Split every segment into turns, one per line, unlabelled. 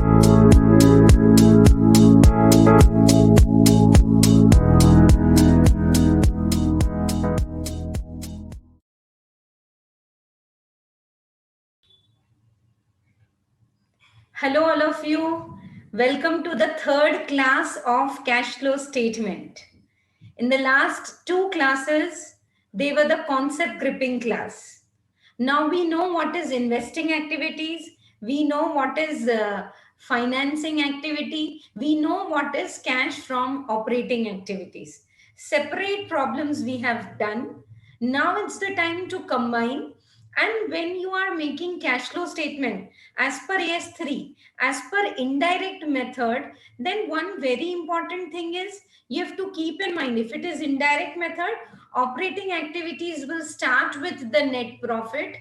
Hello, all of you. Welcome to the third class of cash flow statement. In the last two classes, they were the concept gripping class. Now we know what is investing activities, we know what is financing activity, we know what is cash from operating activities. Separate problems we have done. Now it's the time to combine. And when you are making cash flow statement as per AS3, as per indirect method, then one very important thing is you have to keep in mind, if it is indirect method, operating activities will start with the net profit,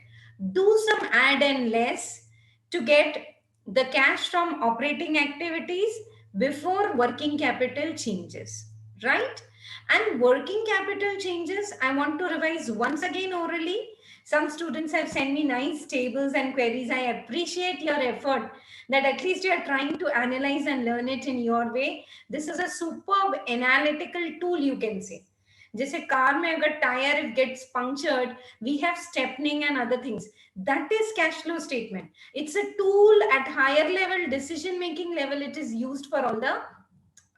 do some add and less to get the cash from operating activities before working capital changes, right? And working capital changes, I want to revise once again orally. Some students have sent me nice tables and queries. I appreciate your effort that at least you are trying to analyze and learn it in your way. This is a superb analytical tool, you can say. जैसे car में अगर tyre if gets punctured we have stepney and other things that is cash flow statement. It's a tool at higher level decision making level. It is used for all the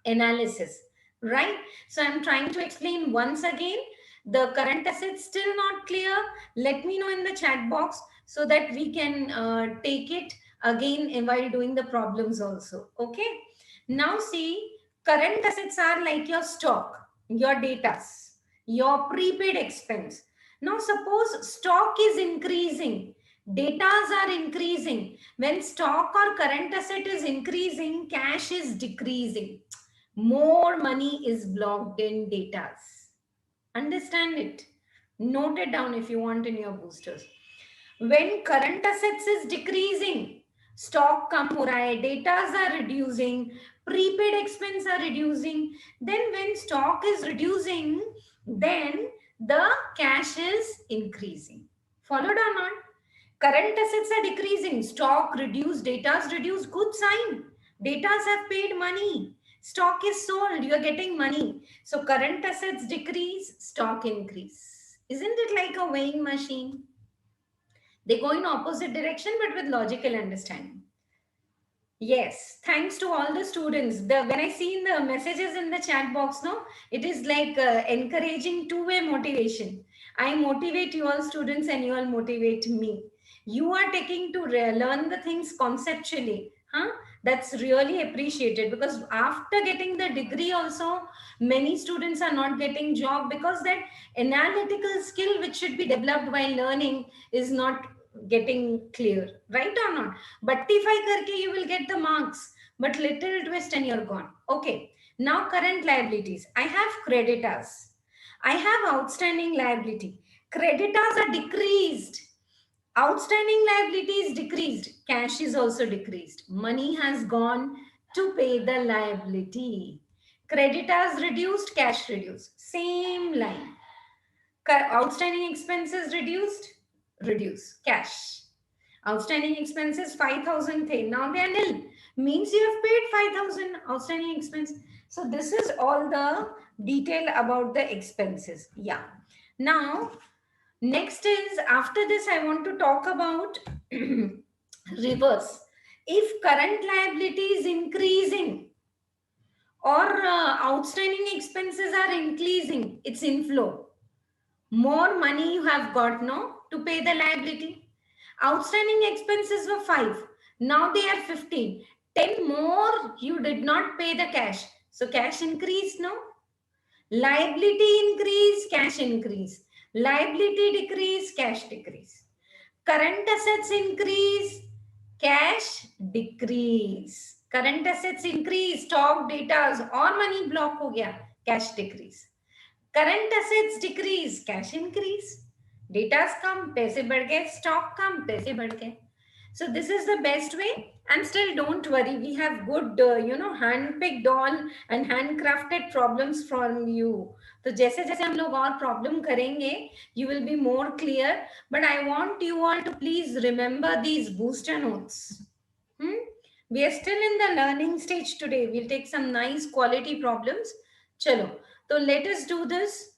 analysis, right? So I'm trying to explain once again. The current assets still not clear, let me know in the chat box so that we can take it again while doing the problems also. Okay, now see, current assets are like your stock, your datas, your prepaid expense. Now suppose stock is increasing, datas are increasing. When stock or current asset is increasing, cash is decreasing, more money is blocked in datas. Understand it, note it down if you want in your boosters. When current assets is decreasing, stock कम हो रहा है, datas are reducing, prepaid expense are reducing, then when stock is reducing, then the cash is increasing. Followed or not? Current assets are decreasing, stock reduced, datas reduced, good sign. Datas have paid money, stock is sold, you are getting money. So current assets decrease, stock increase. Isn't it like a weighing machine? They go in opposite direction but with logical understanding. Yes, thanks to all the students. When I see in the messages in the chat box, no, it is like encouraging two-way motivation. I motivate you all students and you all motivate me. You are taking to learn the things conceptually, huh? That's really appreciated, because after getting the degree also, many students are not getting job because that analytical skill which should be developed while learning is not getting clear, right or not? Buttify karke you will get the marks, but little twist and you're gone. Okay, now current liabilities. I have creditors, I have outstanding liability. Creditors are decreased, outstanding liabilities decreased, cash is also decreased, money has gone to pay the liability. Creditors reduced, cash reduced, same line. Outstanding expenses reduced, reduce cash. Outstanding expenses 5,000 the, now they are nil, means you have paid 5,000 outstanding expense. So this is all the detail about the expenses. Yeah, now next is, after this I want to talk about reverse. If current liability is increasing or outstanding expenses are increasing, it's inflow, more money you have got, no, to pay the liability. Outstanding expenses were 5, now they are 15, 10 more you did not pay the cash, so cash increase, no. Liability increase, cash increase. Liability decrease, cash decrease. Current assets increase, cash decrease. Current assets increase, stock, data और money block हो गया, cash decrease. Current assets decrease, cash increase. Datas कम, पैसे बढ़ गए, stock कम, पैसे बढ़ गए. So this is the best way. And still don't worry, we have good, hand-picked all and handcrafted problems from you. तो जैसे जैसे हम लोग और problem करेंगे, you will be more clear. But I want you all to please remember these booster notes. We are still in the learning stage today. We'll take some nice quality problems. Chalo. So let us do this.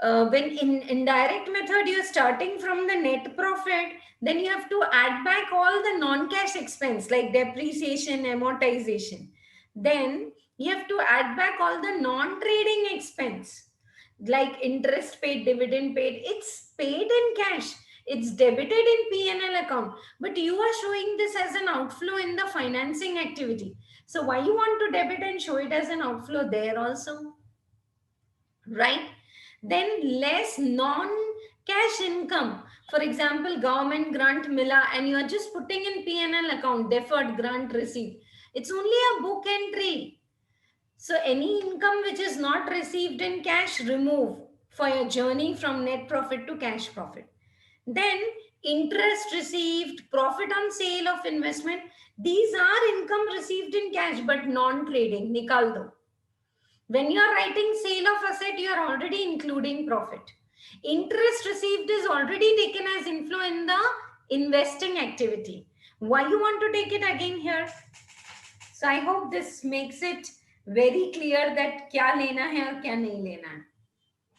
When in indirect method you're starting from the net profit, then you have to add back all the non-cash expense like depreciation, amortization. Then you have to add back all the non-trading expense like interest paid, dividend paid. It's paid in cash, it's debited in P&L account, but you are showing this as an outflow in the financing activity. So why you want to debit and show it as an outflow there also, right? Then less non-cash income. For example, government grant Mila, and you are just putting in P&L account, deferred grant received. It's only a book entry. So any income which is not received in cash, remove for your journey from net profit to cash profit. Then interest received, profit on sale of investment. These are income received in cash but non-trading. Nikal do. When you are writing sale of asset, you are already including profit. Interest received is already taken as inflow in the investing activity. Why you want to take it again here? So I hope this makes it very clear that kya lena hai aur kya nahi lena hai.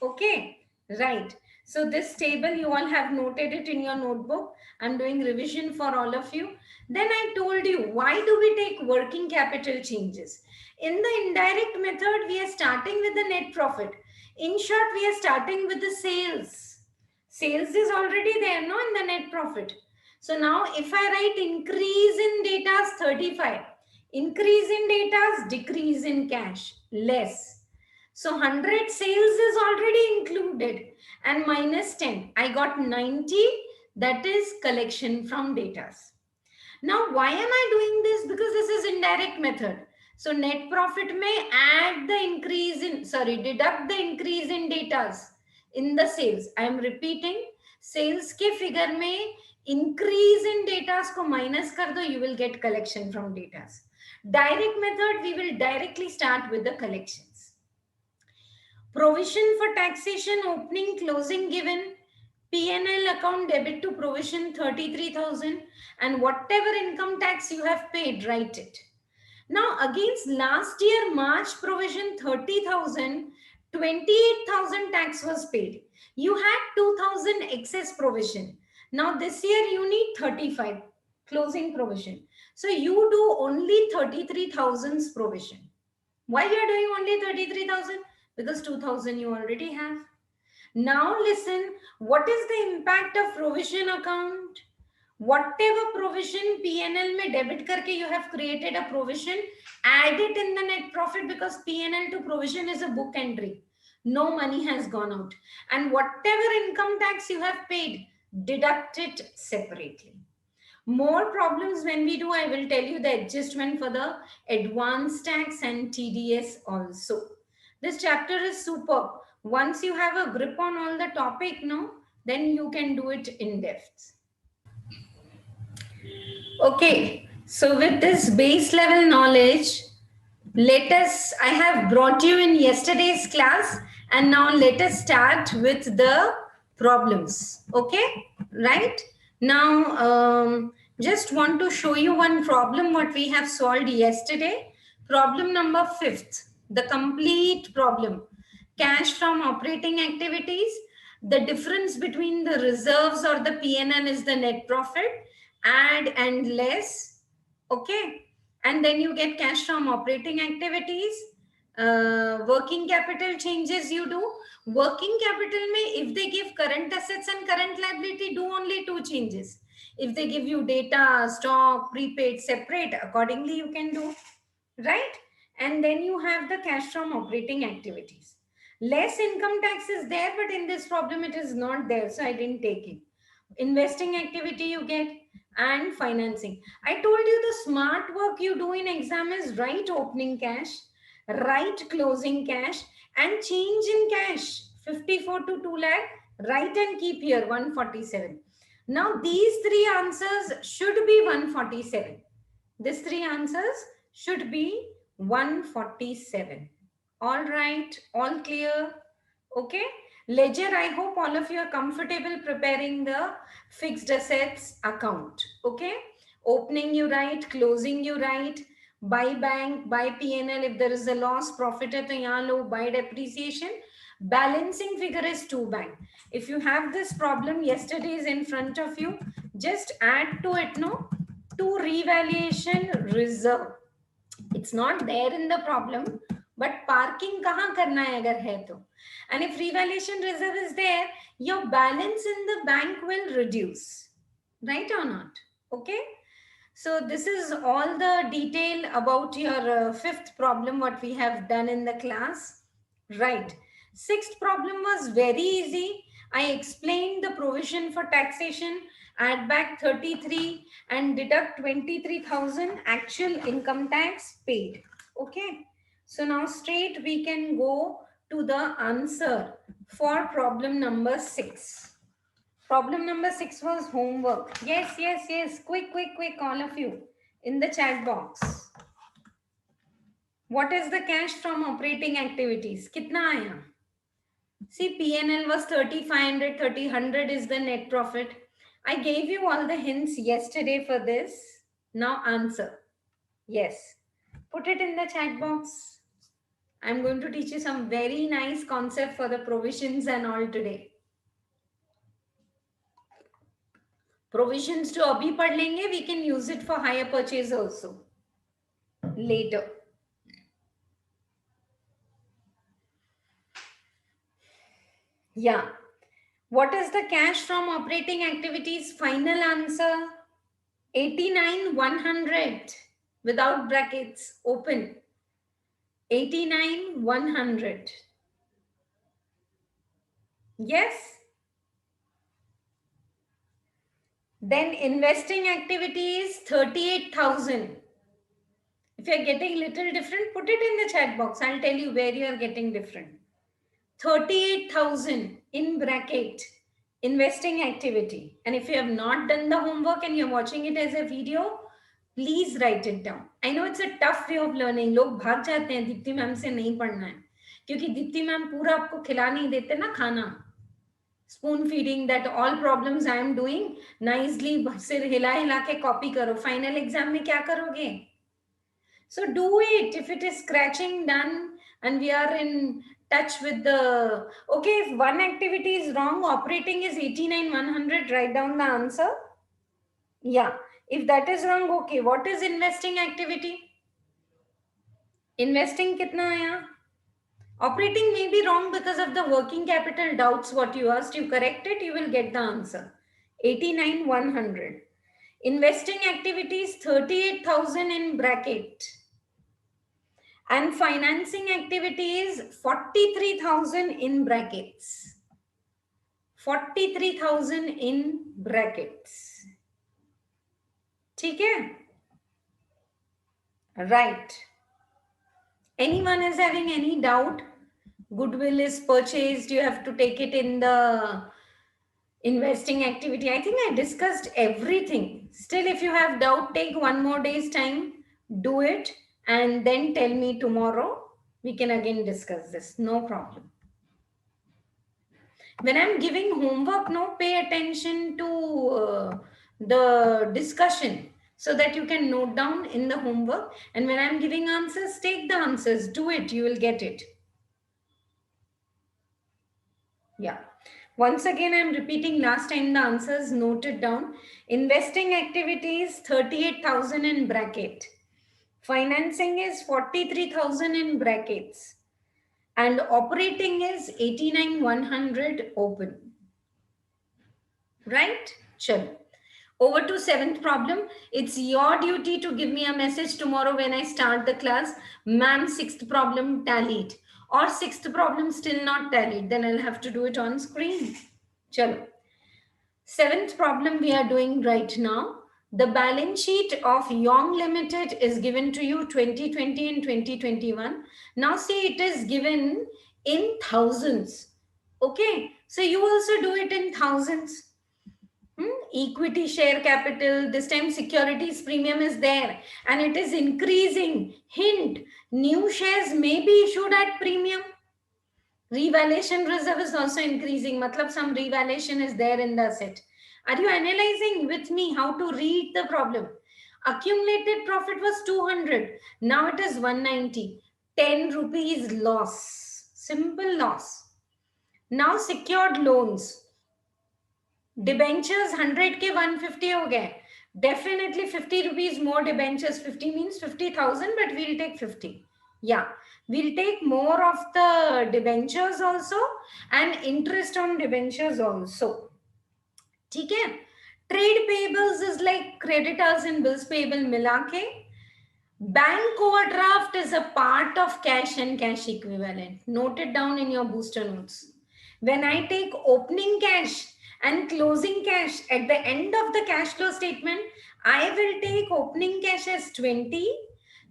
Okay, right. So this table, you all have noted it in your notebook. I'm doing revision for all of you. Then I told you, why do we take working capital changes? In the indirect method, we are starting with the net profit. In short, we are starting with the sales. Sales is already there, no, in the net profit. So now if I write increase in data 35, increase in data, decrease in cash, less. So 100 sales is already included and minus 10. I got 90. That is collection from data. Now, why am I doing this? Because this is indirect method. So net profit may add the increase in, deduct the increase in data in the sales. I am repeating, sales ke figure mein increase in data ko minus kar do, you will get collection from data. Direct method, we will directly start with the collections. Provision for taxation, opening, closing given, P&L account debit to provision 33,000, and whatever income tax you have paid, write it. Now against last year March provision 30,000, 28,000 tax was paid. You had 2,000 excess provision. Now this year you need 35 closing provision. So you do only 33,000's provision. Why you are doing only 33,000? Because 2,000 you already have. Now listen, what is the impact of provision account? Whatever provision P&L में debit करके you have created a provision, add it in the net profit because P&L to provision is a book entry. No money has gone out. And whatever income tax you have paid, deduct it separately. More problems when we do, I will tell you the adjustment for the advanced tax and TDS also. This chapter is superb. Once you have a grip on all the topic, no, then you can do it in depth. Okay, so with this base level knowledge, I have brought you in yesterday's class, and now let us start with the problems. Okay, right? Now, just want to show you one problem what we have solved yesterday. Problem number 5th, the complete problem. Cash from operating activities. The difference between the reserves or the P&L is the net profit. Add and less. Okay, and then you get cash from operating activities. Working capital changes you do. Working capital may, if they give current assets and current liability, do only 2 changes. If they give you data, stock, prepaid, separate, accordingly you can do, right? And then you have the cash from operating activities. Less income tax is there, but in this problem it is not there, so I didn't take it. Investing activity you get, and financing. I told you the smart work you do in exam is write opening cash, write closing cash, and change in cash 54 to 2 lakh, write and keep here 147. Now these 3 answers should be 147. These 3 answers should be 147. All right, all clear? Okay. Ledger, I hope all of you are comfortable preparing the fixed assets account. Okay. Opening you write, closing you write, by bank, by PNL. If there is a loss, profit है तो यहाँ लो, by depreciation. Balancing figure is 2 bank. If you have this problem, yesterday is in front of you, just add to it, no, to revaluation reserve. It's not there in the problem, but parking kahan karna hai agar hai to. And if revaluation reserve is there, your balance in the bank will reduce, right or not? Okay. So this is all the detail about your fifth problem, what we have done in the class. Right. Sixth problem was very easy. I explained the provision for taxation, add back 33 and deduct 23,000 actual income tax paid. Okay. So now straight we can go to the answer for problem number 6. Problem number 6 was homework. Yes, yes, yes. Quick, all of you in the chat box. What is the cash from operating activities? Kitna aaya? See, PNL was 3,500, 3,100 is the net profit. I gave you all the hints yesterday for this. Now answer. Yes. Put it in the chat box. I'm going to teach you some very nice concept for the provisions and all today. Provisions to abhi pad lenge, we can use it for hire purchase also later. Yeah. What is the cash from operating activities? Final answer 89,100 without brackets, open. 89,100. Yes. Then investing activities 38,000. If you're getting little different, put it in the chat box. I'll tell you where you are getting different. 38,000 in bracket investing activity. And if you have not done the homework and you're watching it as a video, please write it down. I know it's a tough way of learning. लोग भाग जाते हैं Deepti ma'am से नहीं पढ़ना है क्योंकि Deepti ma'am पूरा आपको खिला नहीं देते ना खाना. Spoon feeding, that all problems I am doing nicely सिर हिला हिला के copy करो. Final exam में क्या करोगे? So do it. If it is scratching done and we are in touch with the, okay, if one activity is wrong, operating is 89,100, write down the answer. Yeah. If that is wrong, okay. What is investing activity? Investing kitna aaya? Operating may be wrong because of the working capital doubts what you asked. You correct it, you will get the answer. 89,100. Investing activities 38,000 in bracket. And financing activities 43,000 in brackets. 43,000 in brackets. Okay? Right. Anyone is having any doubt? Goodwill is purchased. You have to take it in the investing activity. I think I discussed everything. Still, if you have doubt, take one more day's time. Do it. And then tell me tomorrow. We can again discuss this. No problem. When I'm giving homework, no, pay attention to the discussion so that you can note down in the homework. And when I'm giving answers, take the answers. Do it. You will get it. Yeah. Once again, I'm repeating last time the answers noted down. Investing activities, 38,000 in bracket. Financing is 43,000 in brackets. And operating is 89,100 open. Right? Chalo. Over to seventh problem. It's your duty to give me a message tomorrow when I start the class. Ma'am, sixth problem tallied. Or sixth problem still not tallied. Then I'll have to do it on screen. Chalo. Seventh problem we are doing right now. The balance sheet of Yong Limited is given to you 2020 and 2021. Now see, it is given in thousands. Okay. So you also do it in thousands. Equity share capital, this time securities premium is there and it is increasing. Hint, new shares may be issued at premium. Revaluation reserve is also increasing. Matlab some revaluation is there in the asset. Are you analyzing with me how to read the problem? Accumulated profit was 200. Now it is 190. 10 rupees loss. Simple loss. Now secured loans. Debentures 100 के 150 हो गए. Definitely 50 rupees more debentures. 50 means 50,000, but we'll take 50. Yeah, we'll take more of the debentures also and interest on debentures also. ठीक है? Trade payables is like creditors and bills payable मिला के. Bank overdraft is a part of cash and cash equivalent. Note it down in your booster notes. When I take opening cash and closing cash at the end of the cash flow statement, I will take opening cash as 20,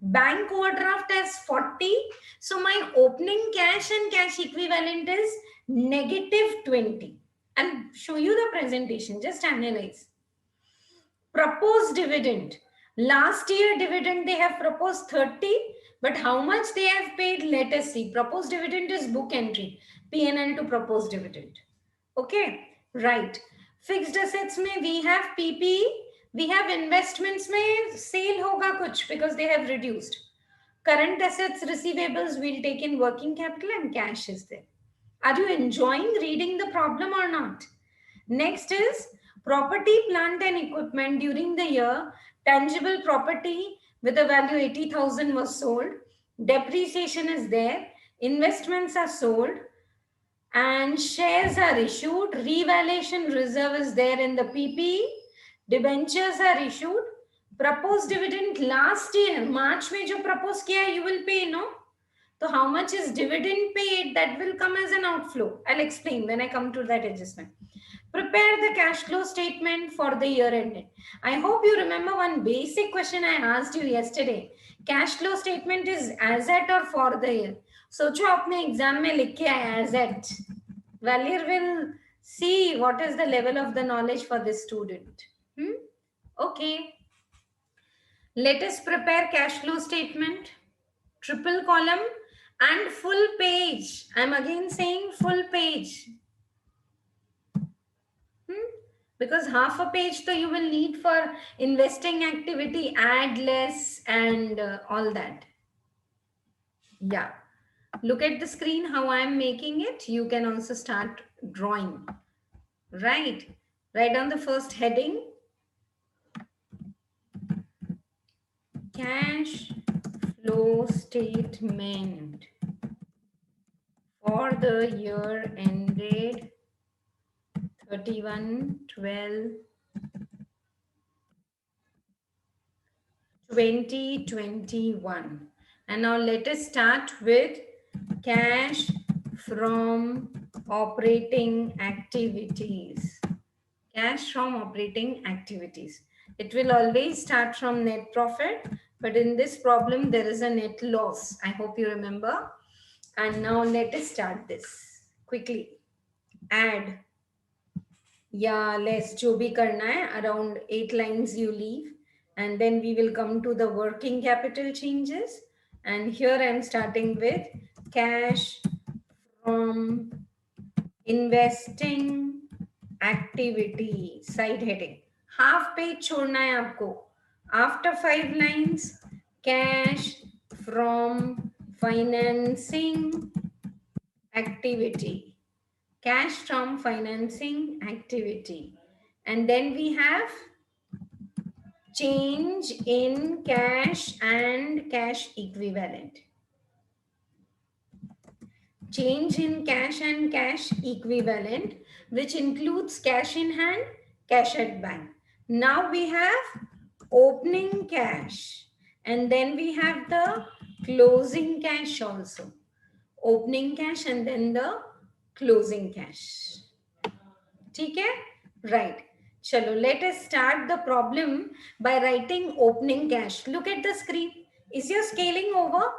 bank overdraft as 40. So my opening cash and cash equivalent is negative 20. I'll show you the presentation. Just analyze. Proposed dividend. Last year dividend they have proposed 30, but how much they have paid, let us see. Proposed dividend is book entry, P&L to proposed dividend. Okay, right. Fixed assets mein we have PPE, we have investments mein sale hoga kuch because they have reduced. Current assets, receivables we'll take in working capital and cash is there. Are you enjoying reading the problem or not? Next is property, plant and equipment during the year. Tangible property with a value 80,000 was sold. Depreciation is there. Investments are sold and shares are issued. Revaluation reserve is there in the PPE. Debentures are issued. Proposed dividend last year, March में जो propose किया you will pay, no? So how much is dividend paid? That will come as an outflow. I'll explain when I come to that adjustment. Prepare the cash flow statement for the year ended. I hope you remember one basic question I asked you yesterday. Cash flow statement is as at or for the year. सोचो अपने exam में लिख के आया as at. Valir will see what is the level of the knowledge for this student. Okay. Let us prepare cash flow statement. Triple column and full page. I'm again saying full page. Because half a page so you will need for investing activity, add less and all that. Yeah. Look at the screen how I'm making it. You can also start drawing. Right. Write down the first heading. Cash flow statement for the year ended 31/12/2021. And now let us start with cash from operating activities. Cash from operating activities. It will always start from net profit, but in this problem there is a net loss. I hope you remember. And now let us start this quickly. Add. Yeah, less जो भी करना है, around 8 lines you leave, and then we will come to the working capital changes. And here I am starting with cash from investing activity, side heading. Half page छोड़ना है आपको. After 5 lines, cash from financing activity. Cash from financing activity. And then we have change in cash and cash equivalent. Change in cash and cash equivalent, which includes cash in hand, cash at bank. Now we have opening cash, and then we have the closing cash also. Opening cash and then the closing cash. Okay? Right. Chalo, let us start the problem by writing opening cash. Look at the screen. Is your scaling over?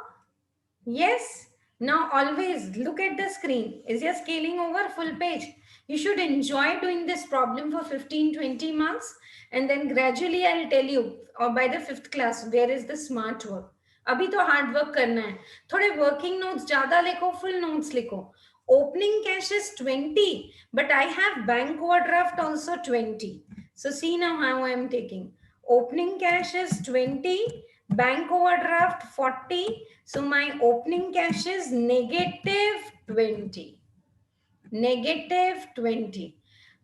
Yes. Now always look at the screen. Is your scaling over? Full page. You should enjoy doing this problem for 15-20 marks, and then gradually I'll tell you, or by the 5th class, where is the smart work. अभी तो hard work करना है. थोड़े working notes ज्यादा लिखो, full notes लिखो. Opening cash is 20, but I have bank overdraft also 20. So see now how I am taking. Opening cash is 20, bank overdraft 40. So my opening cash is negative 20. Negative 20.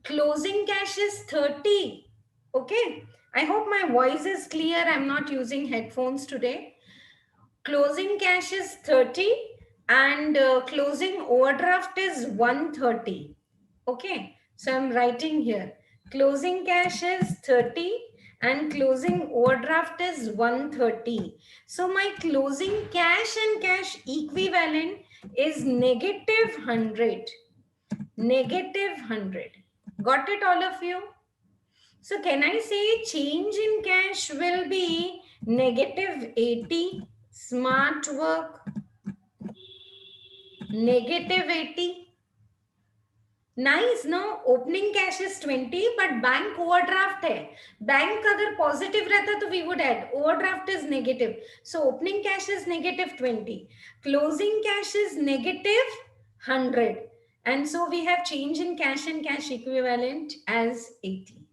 Closing cash is 30. Okay. I hope my voice is clear. I'm not using headphones today. Closing cash is 30 and closing overdraft is 130. Okay. So I'm writing here. Closing cash is 30 and closing overdraft is 130. So my closing cash and cash equivalent is negative 100. Negative 100. Got it, all of you? So can I say change in cash will be negative 80? Smart work. Negative 80. Nice, no? Opening cash is 20, but bank overdraft hai. Bank अगर positive रहता तो we would add. Overdraft is negative. So opening cash is negative 20. Closing cash is negative 100. And so we have change in cash and cash equivalent as 80.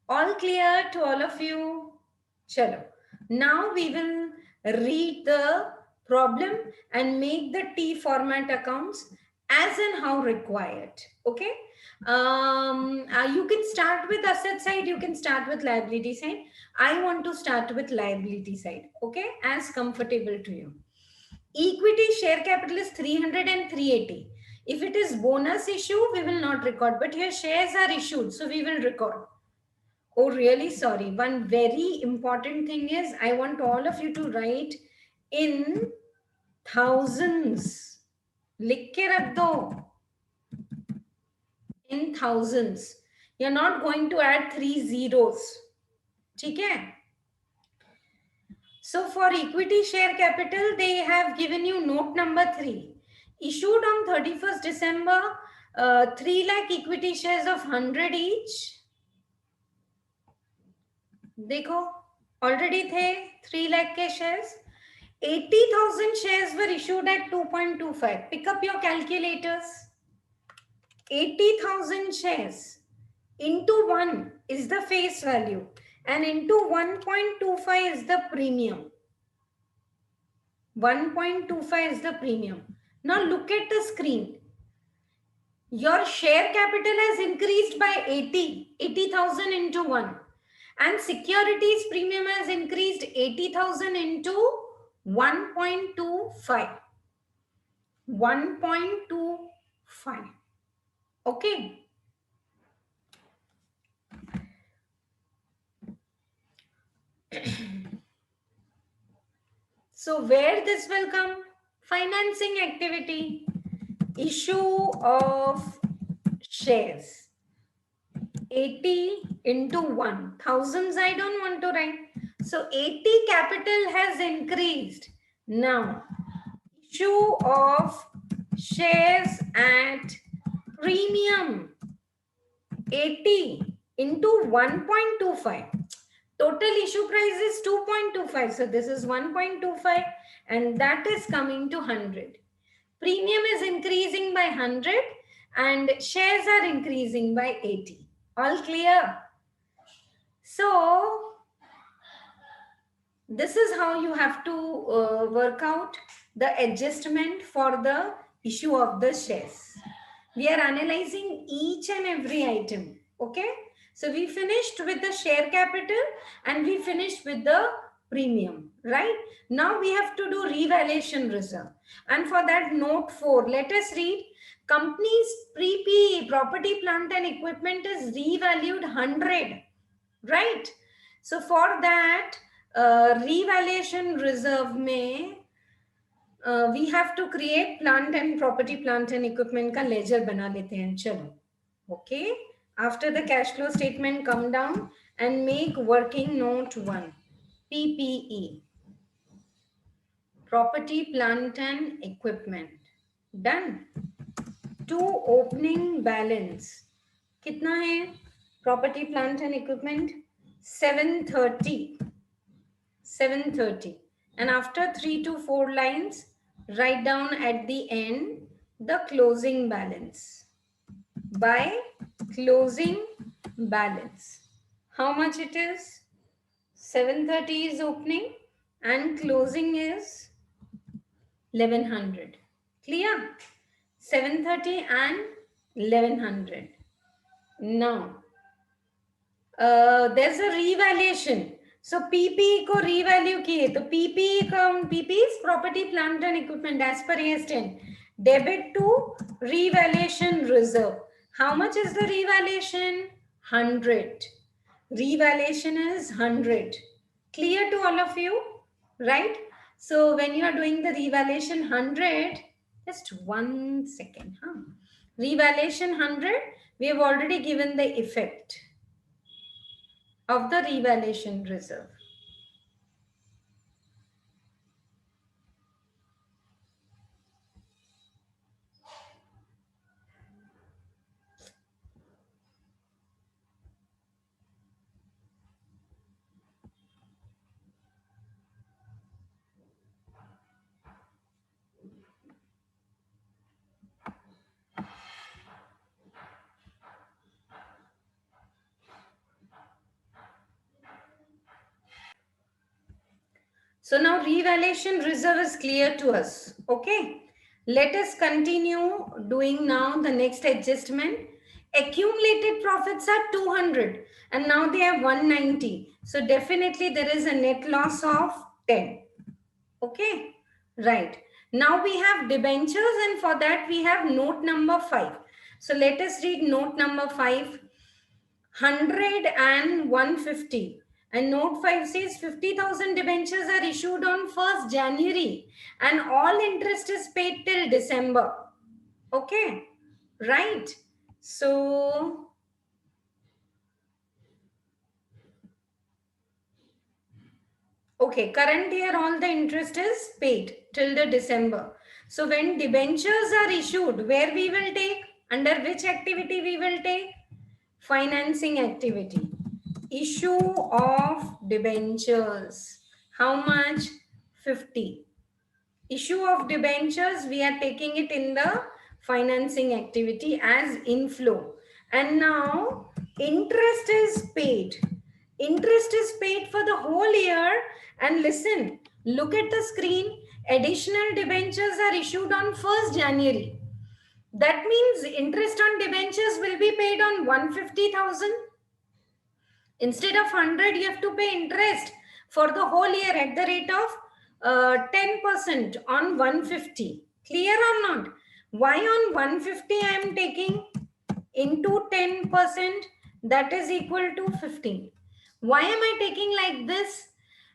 All clear to all of you? Chalo. Now we will read the problem and make the T format accounts as and how required. Okay. You can start with asset side. You can start with liability side. I want to start with liability side. Okay. As comfortable to you. Equity share capital is 300 and 380. If it is bonus issue, we will not record. But here shares are issued. So we will record. Oh, really sorry. One very important thing is I want all of you to write in thousands. लिख के रख दो. In thousands. You're not going to add 3 zeros. ठीक है? So for equity share capital, they have given you note number 3. Issued on 31st December, 3 lakh equity shares of 100 each. देखो already थे 3 lakh के shares. 80,000 shares were issued at 2.25. Pick up your calculators. 80,000 shares into 1 is the face value and into 1.25 is the premium. 1.25 is the premium. Now look at the screen. Your share capital has increased by 80,000 into 1. And securities premium has increased 80,000 into 1.25. 1.25. Okay. So where this will come? Financing activity. Issue of shares. 80 into 1. Thousands I don't want to write. So 80 capital has increased. Now, issue of shares at premium. 80 into 1.25. Total issue price is 2.25. So this is 1.25 and that is coming to 100. Premium is increasing by 100 and shares are increasing by 80. All clear? So this is how you have to work out the adjustment for the issue of the shares. We are analyzing each and every item. Okay. So we finished with the share capital and we finished with the premium, right? Now we have to do revaluation reserve. And for that, note 4, let us read. Company's pre-PE, property, plant and equipment is revalued 100, right? So for that, revaluation reserve may we have to create plant and property, plant and equipment का ledger बना लेते हैं. चलो, okay. After the cash flow statement, come down and make working note 1, PPE, property, plant and equipment. Done. To opening balance. कितना है? Property, plant and equipment 730. 730. And after 3 to 4 lines, write down at the end the closing balance. By closing balance. How much it is? 7:30 is opening and closing is 1100. Clear? 7:30 and 1100. Now, there's a revaluation. So PPE को revalue किए तो PPE account, PPE is property, plant and equipment as per AS 10. Debit to revaluation reserve. How much is the revaluation? 100. Revaluation is 100. Clear to all of you, right? So when you are doing the revaluation 100, just 1 second. Revaluation 100, we have already given the effect of the revaluation reserve. So now revaluation reserve is clear to us. Okay. Let us continue doing now the next adjustment. Accumulated profits are 200 and now they have 190. So definitely there is a net loss of 10. Okay. Right. Now we have debentures and for that we have note number 5. So let us read note number 5. 100 and 150. And note 5 says 50,000 debentures are issued on 1st January and all interest is paid till December. Okay, right. So, okay, current year all the interest is paid till the December. So when debentures are issued, where we will take? Under which activity we will take? Financing activity. Issue of debentures. How much? 50. Issue of debentures, we are taking it in the financing activity as inflow. And now interest is paid. Interest is paid for the whole year. And listen, look at the screen. Additional debentures are issued on 1st January. That means interest on debentures will be paid on 150,000. Instead of 100, you have to pay interest for the whole year at the rate of 10% on 150. Clear or not? Why on 150 I am taking into 10%? That is equal to 15. Why am I taking like this?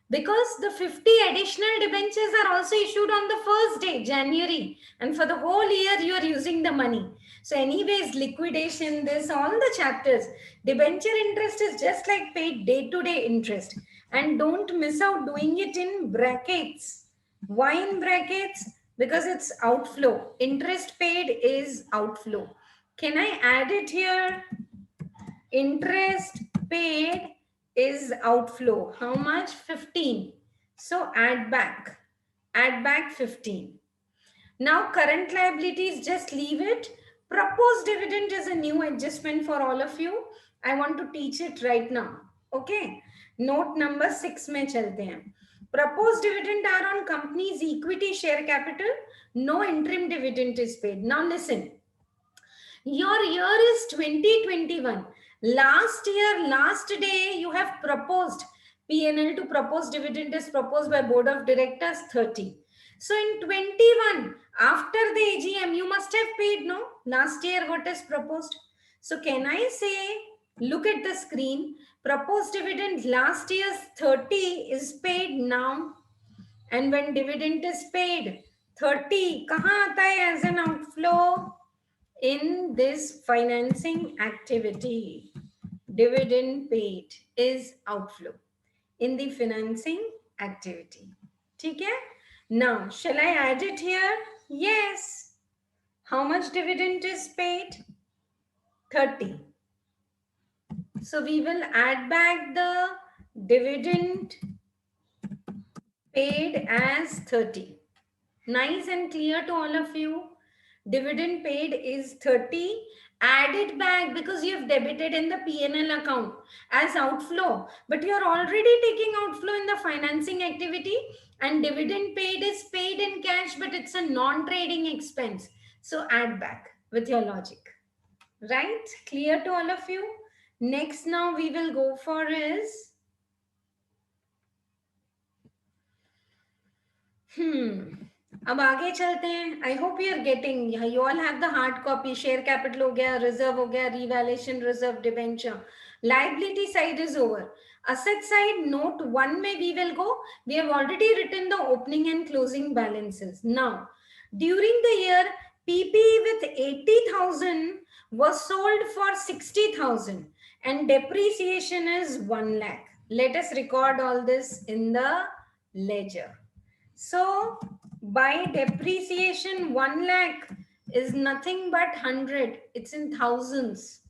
Because the 50 additional debentures are also issued on the first day, January. And for the whole year, you are using the money. So anyways, liquidation, this, all the chapters, debenture interest is just like paid day-to-day interest. And don't miss out doing it in brackets. Why in brackets? Because it's outflow. Interest paid is outflow. Can I add it here? Interest paid is outflow. How much? 15. So add back 15. Now current liabilities, just leave it. Proposed dividend is a new adjustment for all of you. I want to teach it right now. Okay. Note number 6 में चलते हैं. Proposed dividend are on company's equity share capital. No interim dividend is paid. Now listen. Your year is 2021. Last year, last day, you have proposed PNL to propose dividend is proposed by board of directors 30. So in 21, after the AGM, you must have paid, no? Last year, what is proposed? So can I say, look at the screen, proposed dividend last year's 30 is paid now. And when dividend is paid, 30, kahan aata hai as an outflow? In this financing activity, dividend paid is outflow in the financing activity. Okay? Now, shall I add it here? Yes. How much dividend is paid? 30. So we will add back the dividend paid as 30. Nice and clear to all of you. Dividend paid is 30 Add it back because you have debited in the P&L account as outflow, but you are already taking outflow in the financing activity, and dividend paid is paid in cash, but it's a non-trading expense. So add back with your logic. Right? Clear to all of you? Next now we will go for is अब आगे चलते हैं. I hope you are getting, you all have the hard copy. Share capital हो गया, reserve हो गया, revaluation reserve, debenture. Liability side is over. Asset side, note 1 में we will go. We have already written the opening and closing balances. Now, during the year, PP with 80,000 was sold for 60,000 and depreciation is 1 lakh. Let us record all this in the ledger. So by depreciation, 1 lakh is nothing but 100. It's in thousands.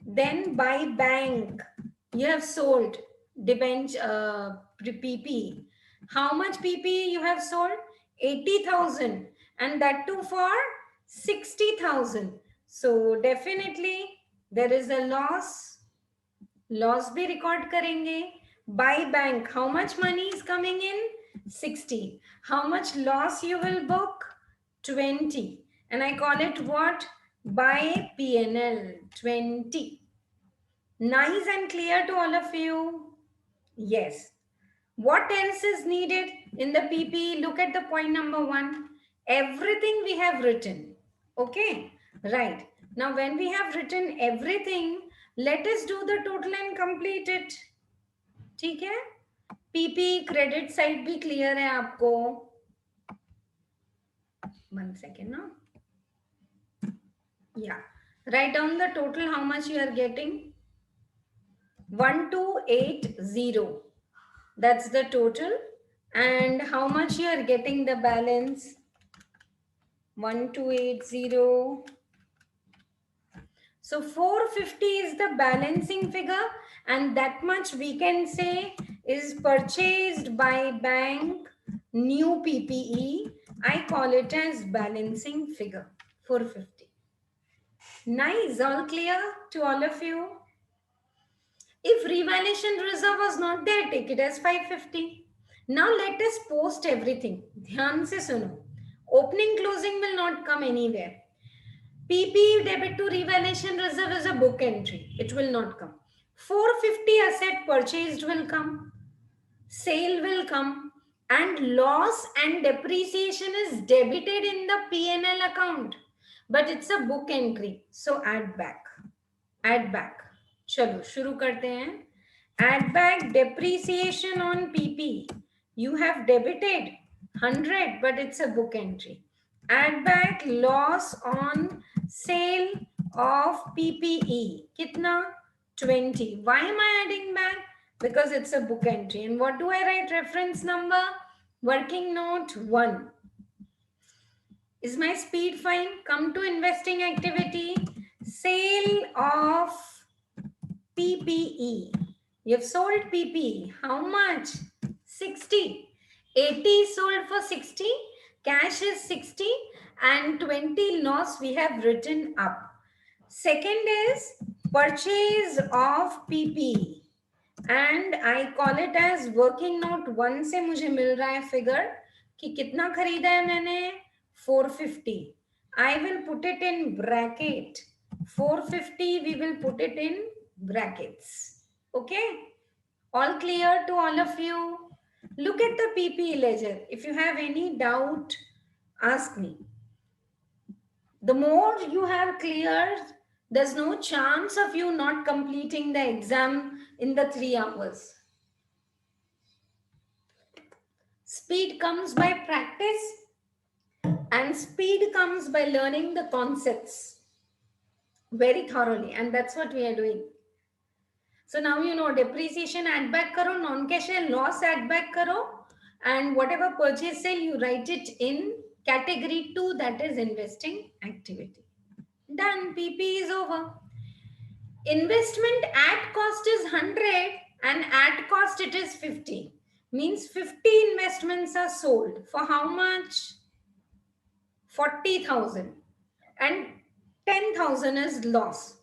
Then by bank, you have sold PP. How much PP you have sold? 80,000, and that too for 60,000. So definitely there is a loss. Loss bhi record karenge. By bank, how much money is coming in? 60. How much loss you will book? 20. And I call it what? By P&L, 20. Nice and clear to all of you? Yes. What else is needed in the PP? Look at the point number 1. Everything we have written. Okay, right. Now when we have written everything, let us do the total and complete it. ठीक है? PP credit side भी clear है आपको? 1 second now. Yeah. Write down the total, how much you are getting. 1280. That's the total. And how much you are getting the balance? 1280. So 450 is the balancing figure, and that much we can say is purchased by bank new PPE. I call it as balancing figure, 450. Nice, all clear to all of you? If revaluation reserve was not there, take it as 550. Now let us post everything. Dhyan se suno. Opening closing will not come anywhere. PP debit to revaluation reserve is a book entry. It will not come. 450 asset purchased will come. Sale will come. And loss and depreciation is debited in the P&L account. But it's a book entry. So add back. Add back. चलो शुरू करते हैं. Add back depreciation on PP. You have debited 100, but it's a book entry. Add back loss on sale of PPE. Kitna? 20. Why am I adding back? Because it's a book entry. And what do I write? Reference number? Working note 1. Is my speed fine? Come to investing activity. Sale of PPE. You've sold PPE. How much? 60. 80 sold for 60. Cash is 60. And 20 loss we have written up. Second is purchase of PPE. And I call it as working note 1 से मुझे मिल रहा है figure कि कितना खरीदा है मैंने 450. I will put it in bracket. 450 we will put it in brackets. Okay? All clear to all of you? Look at the PP ledger. If you have any doubt, ask me. The more you have cleared, there's no chance of you not completing the exam in the 3 hours. Speed comes by practice, and speed comes by learning the concepts very thoroughly, and that's what we are doing. So now you know depreciation add back karo, non-cash loss add back karo, and whatever purchase sale you write it in category 2, that is investing activity. Done. PP is over. Investment at cost is 100 and at cost it is 50. Means 50 investments are sold for how much? 40,000. And 10,000 is loss.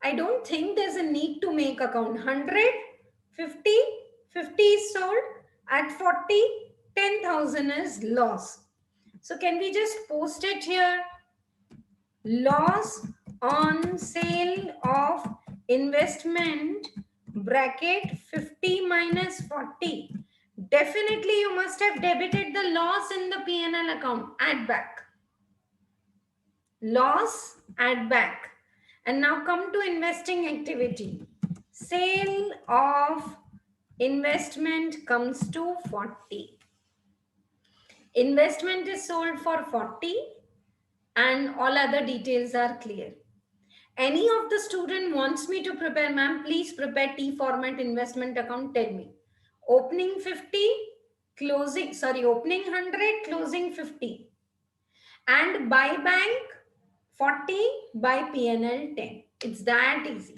I don't think there's a need to make account. 100, 50, 50 is sold. At 40, 10,000 is loss. So can we just post it here? Loss on sale of investment bracket 50 minus 40. Definitely you must have debited the loss in the P&L account. Add back. Loss, add back. And now come to investing activity. Sale of investment comes to 40. Investment is sold for 40 and all other details are clear. Any of the student wants me to prepare, ma'am, please prepare T format investment account, tell me. Opening 50, opening 100, closing 50. And buy bank 40, buy PNL 10. It's that easy.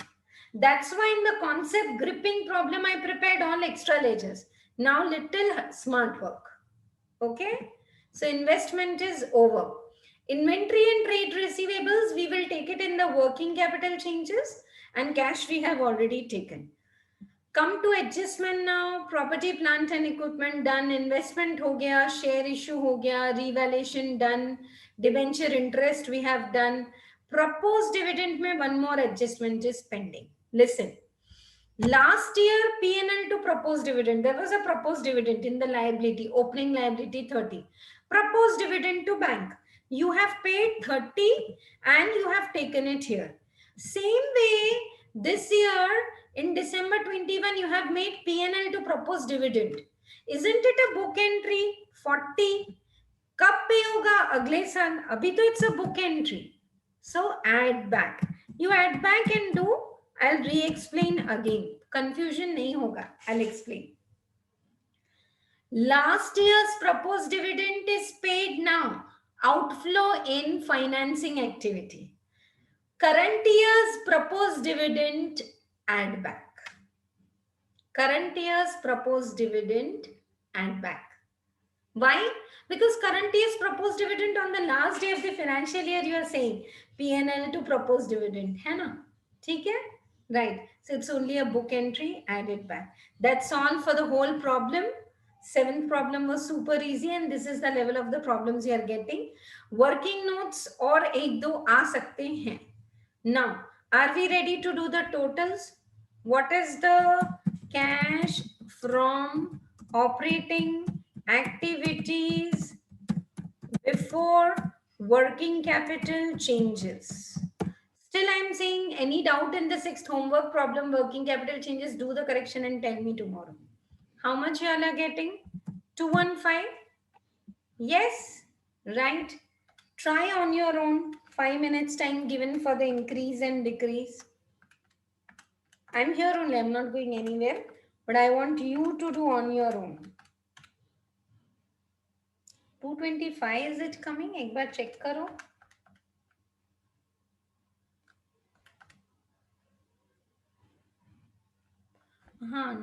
That's why in the concept gripping problem, I prepared all extra ledgers. Now little smart work. Okay. So investment is over. Inventory and trade receivables, we will take it in the working capital changes, and cash we have already taken. Come to adjustment now. Property, plant and equipment done. Investment ho gaya, share issue ho gaya, revaluation done, debenture interest we have done. Proposed dividend mein one more adjustment is pending. Listen. Last year, P&L to proposed dividend. There was a proposed dividend in the liability, opening liability 30. Proposed dividend to bank. You have paid 30 and you have taken it here. Same way, this year in December 21, you have made P&L to proposed dividend. Isn't it a book entry? 40. कब पे होगा अगले साल? अभी तो it's a book entry. So add back. You add back and do. I'll re-explain again. Confusion nahi hoga. I'll explain. Last year's proposed dividend is paid now. Outflow in financing activity. Current year's proposed dividend, add back. Current year's proposed dividend, add back. Why? Because current year's proposed dividend on the last day of the financial year, you are saying P&L to proposed dividend. है ना? ठीक है? Right. So it's only a book entry, add it back. That's all for the whole problem. Seventh problem was super easy and this is the level of the problems you are getting. Working notes और एक दो आ सकते हैं. Now, are we ready to do the totals? What is the cash from operating activities before working capital changes? Still, I'm saying any doubt in the sixth homework problem, working capital changes, do the correction and tell me tomorrow. How much you all are getting? 215? Yes, right. Try on your own. 5 minutes time given for the increase and decrease. I'm here only, I'm not going anywhere, but I want you to do on your own. 225 is it coming? एक बार check करो.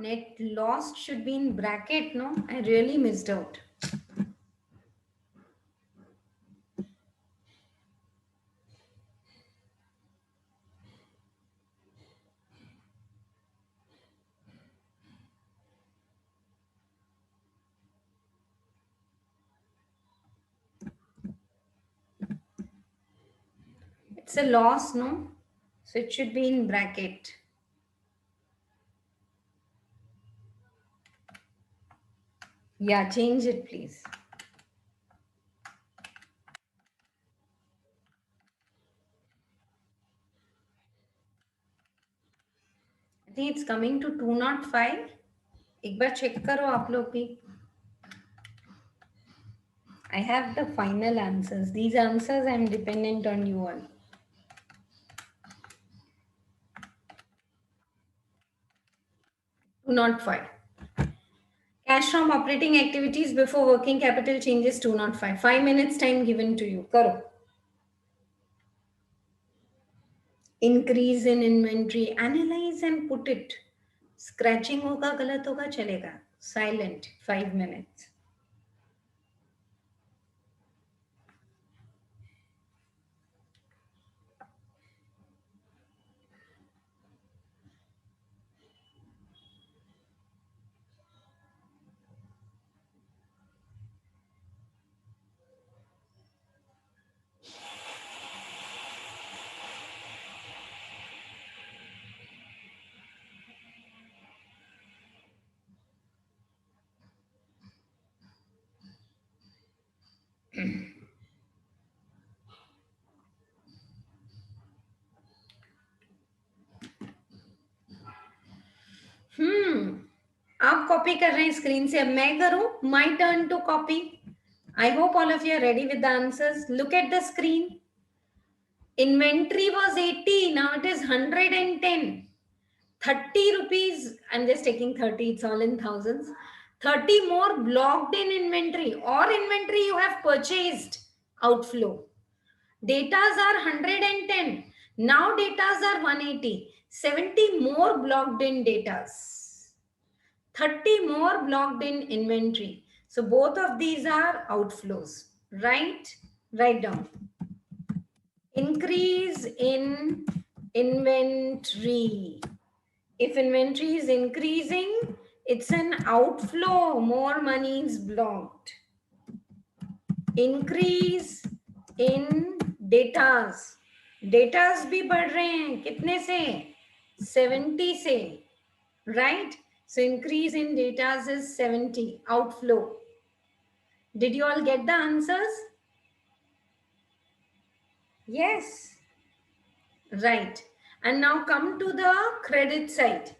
Net lost should be in bracket, no? I really missed out. It's a loss, no? So it should be in bracket. Yeah, change it, please. I think it's coming to 205. एक बार check करो आप लोग भी. I have the final answers. These answers I'm dependent on you all. Not 5. Cash from operating activities before working capital changes 205. 5 minutes time given to you. Karo. Increase in inventory. Analyze and put it. Scratching hoga, galat hoga, chalega. Silent. 5 minutes. आप copy कर रहे हैं screen से, अब मैं करूं? My turn to copy. I hope all of you are ready with the answers. Look at the screen. Inventory was 80, now it is 110. 30 rupees, I'm just taking 30, it's all in thousands. 30 more blocked in inventory, or inventory you have purchased, outflow. Datas are 110, now datas are 180. 70 more blocked in datas. 30 more blocked in inventory. So both of these are outflows, right? Write down. Increase in inventory. If inventory is increasing, it's an outflow, more money is blocked. Increase in datas. Datas भी बढ़ रहे हैं, कितने से? 70 से, right? So increase in datas is 70, outflow. Did you all get the answers? Yes. Right. And now come to the credit side.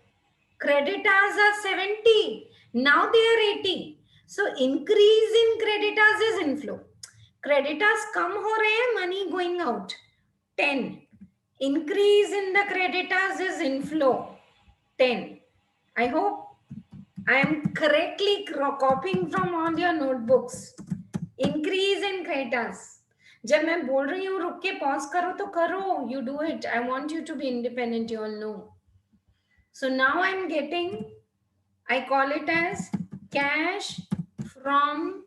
Creditors are 70. Now they are 80. So increase in creditors is inflow. Creditors come ho rahe hain, money going out. 10. Increase in the creditors is inflow. 10. I hope I am correctly copying from all your notebooks. Increase in creditors. जब मैं बोल रही हूँ रुक के pause करो तो करो. You do it. I want you to be independent. You all know. So now I'm getting, I call it as cash from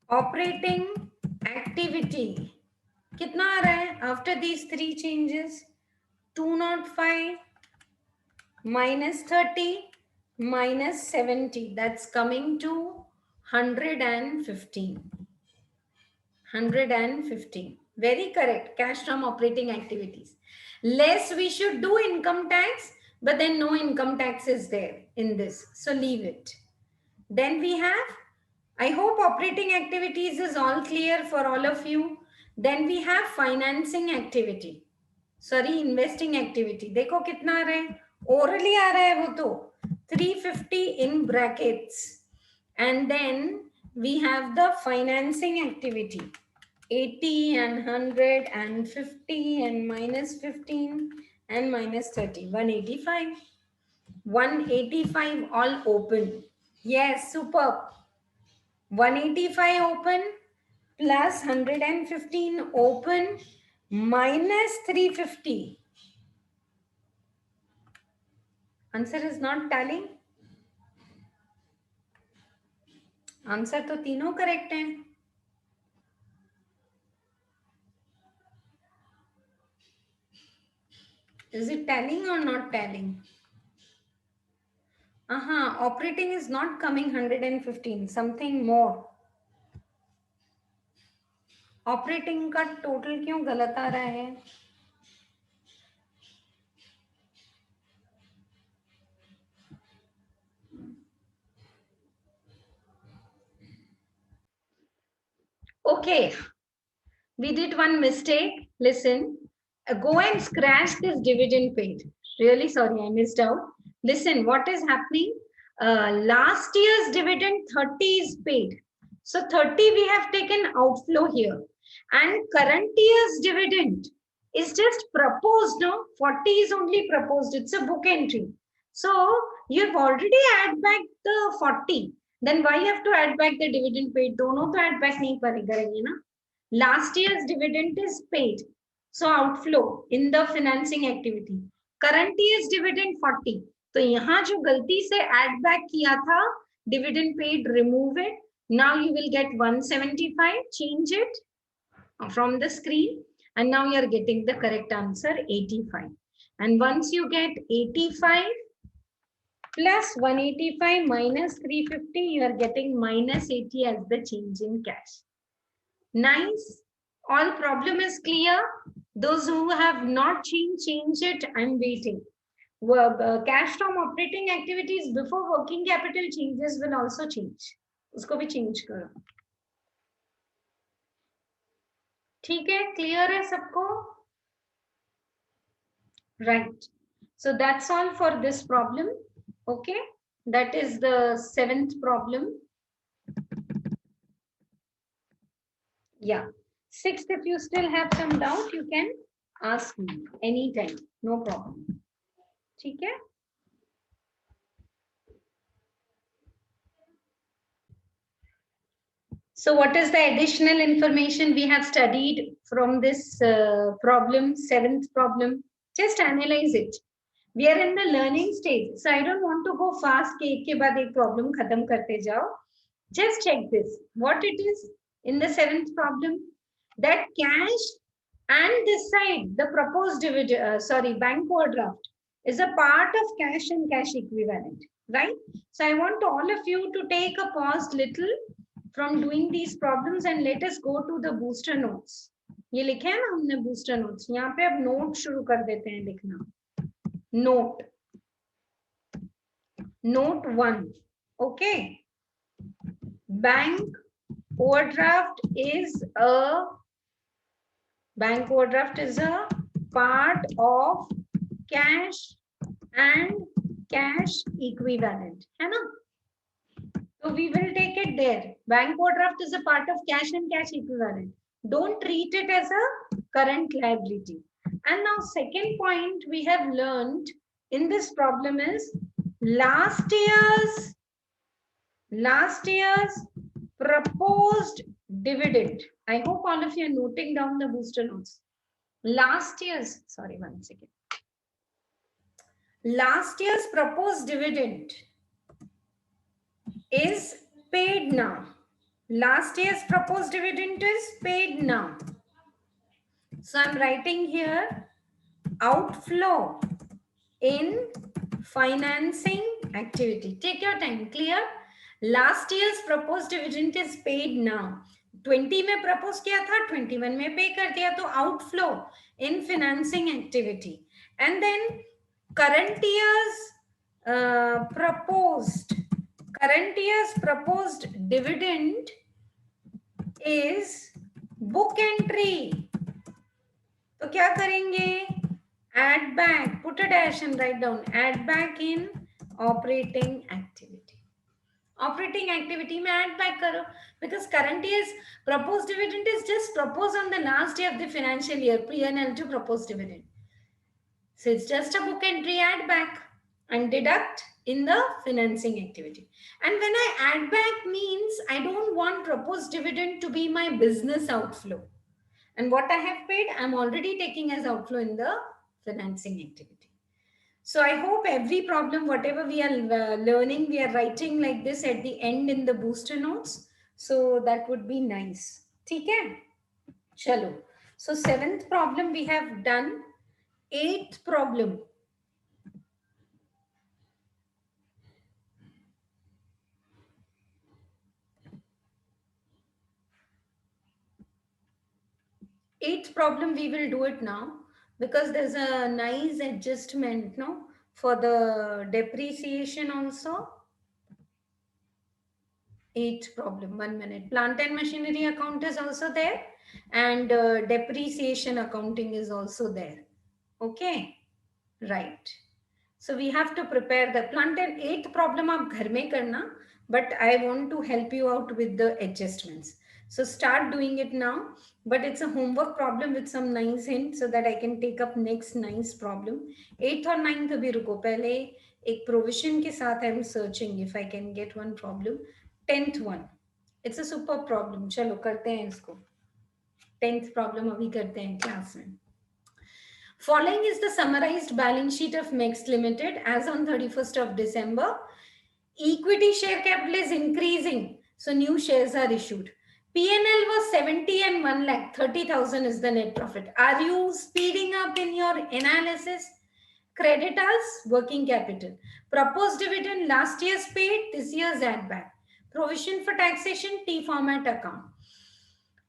operating activity. कितना आ रहा है after these three changes? 205 minus 30 minus 70. That's coming to 115. 115. Very correct. Cash from operating activities. Less we should do income tax, but then no income tax is there in this. So leave it. Then we have, I hope operating activities is all clear for all of you. Then we have financing activity. Sorry, investing activity. देखो कितना आ रहा है? Orally आ रहा है वो तो 350 in brackets. And then we have the financing activity. 80 and 100 and 50 and minus 15 and minus 30. 185. 185 all open. Yes, superb. 185 open plus 115 open minus 350. Answer is not tallying. Answer तो तीनों correct हैं. Is it tallying or not tallying? Operating is not coming 115, something more. Operating का total क्यों गलत आ रहा है? Okay, we did one mistake. Listen, go and scratch this dividend paid. Really sorry, I missed out. Listen, what is happening? Last year's dividend 30 is paid. So 30 we have taken outflow here. And current year's dividend is just proposed, no? 40 is only proposed. It's a book entry. So you've already add back the 40. Then why you have to add back the dividend paid? दोनों तो add back नहीं करेंगे ना? Last year's dividend is paid. So outflow in the financing activity. Current year's dividend 40. तो यहाँ जो गलती से add back किया था, dividend paid, remove it. Now you will get 175. Change it from the screen. And now you are getting the correct answer, 85. And once you get 85 plus 185 minus 350, you are getting minus 80 as the change in cash. Nice. All problem is clear. Those who have not changed, change it. I'm waiting. Cash from operating activities before working capital changes will also change. उसको भी change करो. ठीक है, clear है सबको? Right. So that's all for this problem. Okay. That is the 7th problem. Yeah. 6th, if you still have some doubt, you can ask me anytime. No problem. Okay. So what is the additional information we have studied from this problem, 7th problem? Just analyze it. We are in the learning stage. So I don't want to go fast कि एक के बाद एक problem खत्म करते जाओ. Just check this. What it is in the 7th problem? That cash and this side, the proposed dividend, bank overdraft is a part of cash and cash equivalent, right? So I want all of you to take a pause little from doing these problems and let us go to the booster notes. ये लिखे हैं ना हमने booster notes. यहाँ पे अब note शुरू कर देते हैं लिखना. Note 1. Okay. Bank overdraft is a part of cash and cash equivalent. है ना? So we will take it there. Bank overdraft is a part of cash and cash equivalent. Don't treat it as a current liability. And now second point we have learned in this problem is last year's proposed dividend. I hope all of you are noting down the booster notes. Last year's proposed dividend is paid now. Last year's proposed dividend is paid now. So I'm writing here outflow in financing activity. Take your time. Clear? Last year's proposed dividend is paid now. 20 में propose किया था, 21 में pay कर दिया, तो outflow in financing activity. And then current year's proposed dividend is book entry. तो क्या करेंगे? Add back, put a dash and write down, add back in operating activity. Operating activity में add back करो, because current year's proposed dividend is just proposed on the last day of the financial year, P&L to proposed dividend. So it's just a book entry, add back and deduct in the financing activity. And when I add back means I don't want proposed dividend to be my business outflow. And what I have paid, I'm already taking as outflow in the financing activity. So I hope every problem, whatever we are learning, we are writing like this at the end in the booster notes. So that would be nice. Okay? Chalo. So 7th problem we have done. 8th problem. Eighth problem, we will do it now because there's a nice adjustment, no, for the depreciation also. 8th problem, 1 minute. Plant and machinery account is also there and depreciation accounting is also there. Okay, right. So we have to prepare the plant and 8th problem आप घर में करना, but I want to help you out with the adjustments. So start doing it now, but it's a homework problem with some nice hints so that I can take up next nice problem. 8th और 9th अभी रुको, पहले एक provision के साथ I'm searching if I can get one problem. 10th one. It's a super problem. चलो करते हैं इसको. 10th problem अभी करते हैं class में. Following is the summarized balance sheet of Mex Limited as on 31st of December. Equity share capital is increasing, so new shares are issued. P&L was 70 and 1 lakh, 30,000 is the net profit. Are you speeding up in your analysis? Creditors, working capital. Proposed dividend, last year's paid, this year's add back. Provision for taxation, T format account.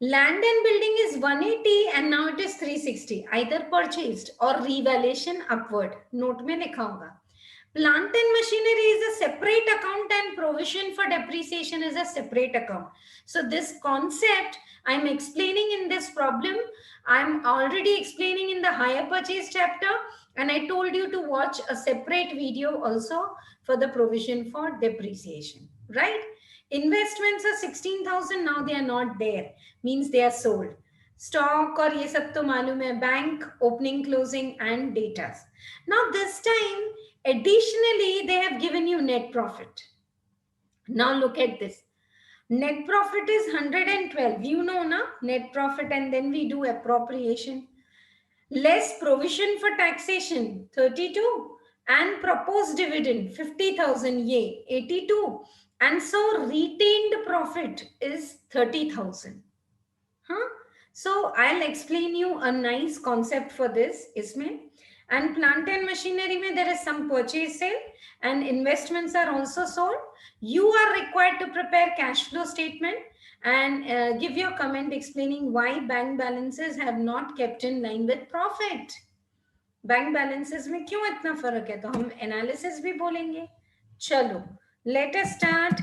Land and building is 180 and now it is 360, either purchased or revaluation upward. Note में लिखा होगा. Plant and machinery is a separate account and provision for depreciation is a separate account. So this concept I'm explaining in this problem, I'm already explaining in the hire purchase chapter, and I told you to watch a separate video also for the provision for depreciation, right? Investments are 16,000, now they are not there, means they are sold. Stock और ये सब तो मालूम है, bank opening closing and data. Now this time additionally they have given you net profit. Now look at this. Net profit is 112. You know na net profit, and then we do appropriation. Less provision for taxation 32 and proposed dividend 50,000 ye 82, and so retained profit is 30,000. Huh? So I'll explain you a nice concept for this. Isme and plant and machinery mein there is some purchase sale and investments are also sold. You are required to prepare cash flow statement and give your comment explaining why bank balances have not kept in line with profit. Bank balances में क्यों इतना फर्क है, तो हम analysis भी बोलेंगे. चलो let us start.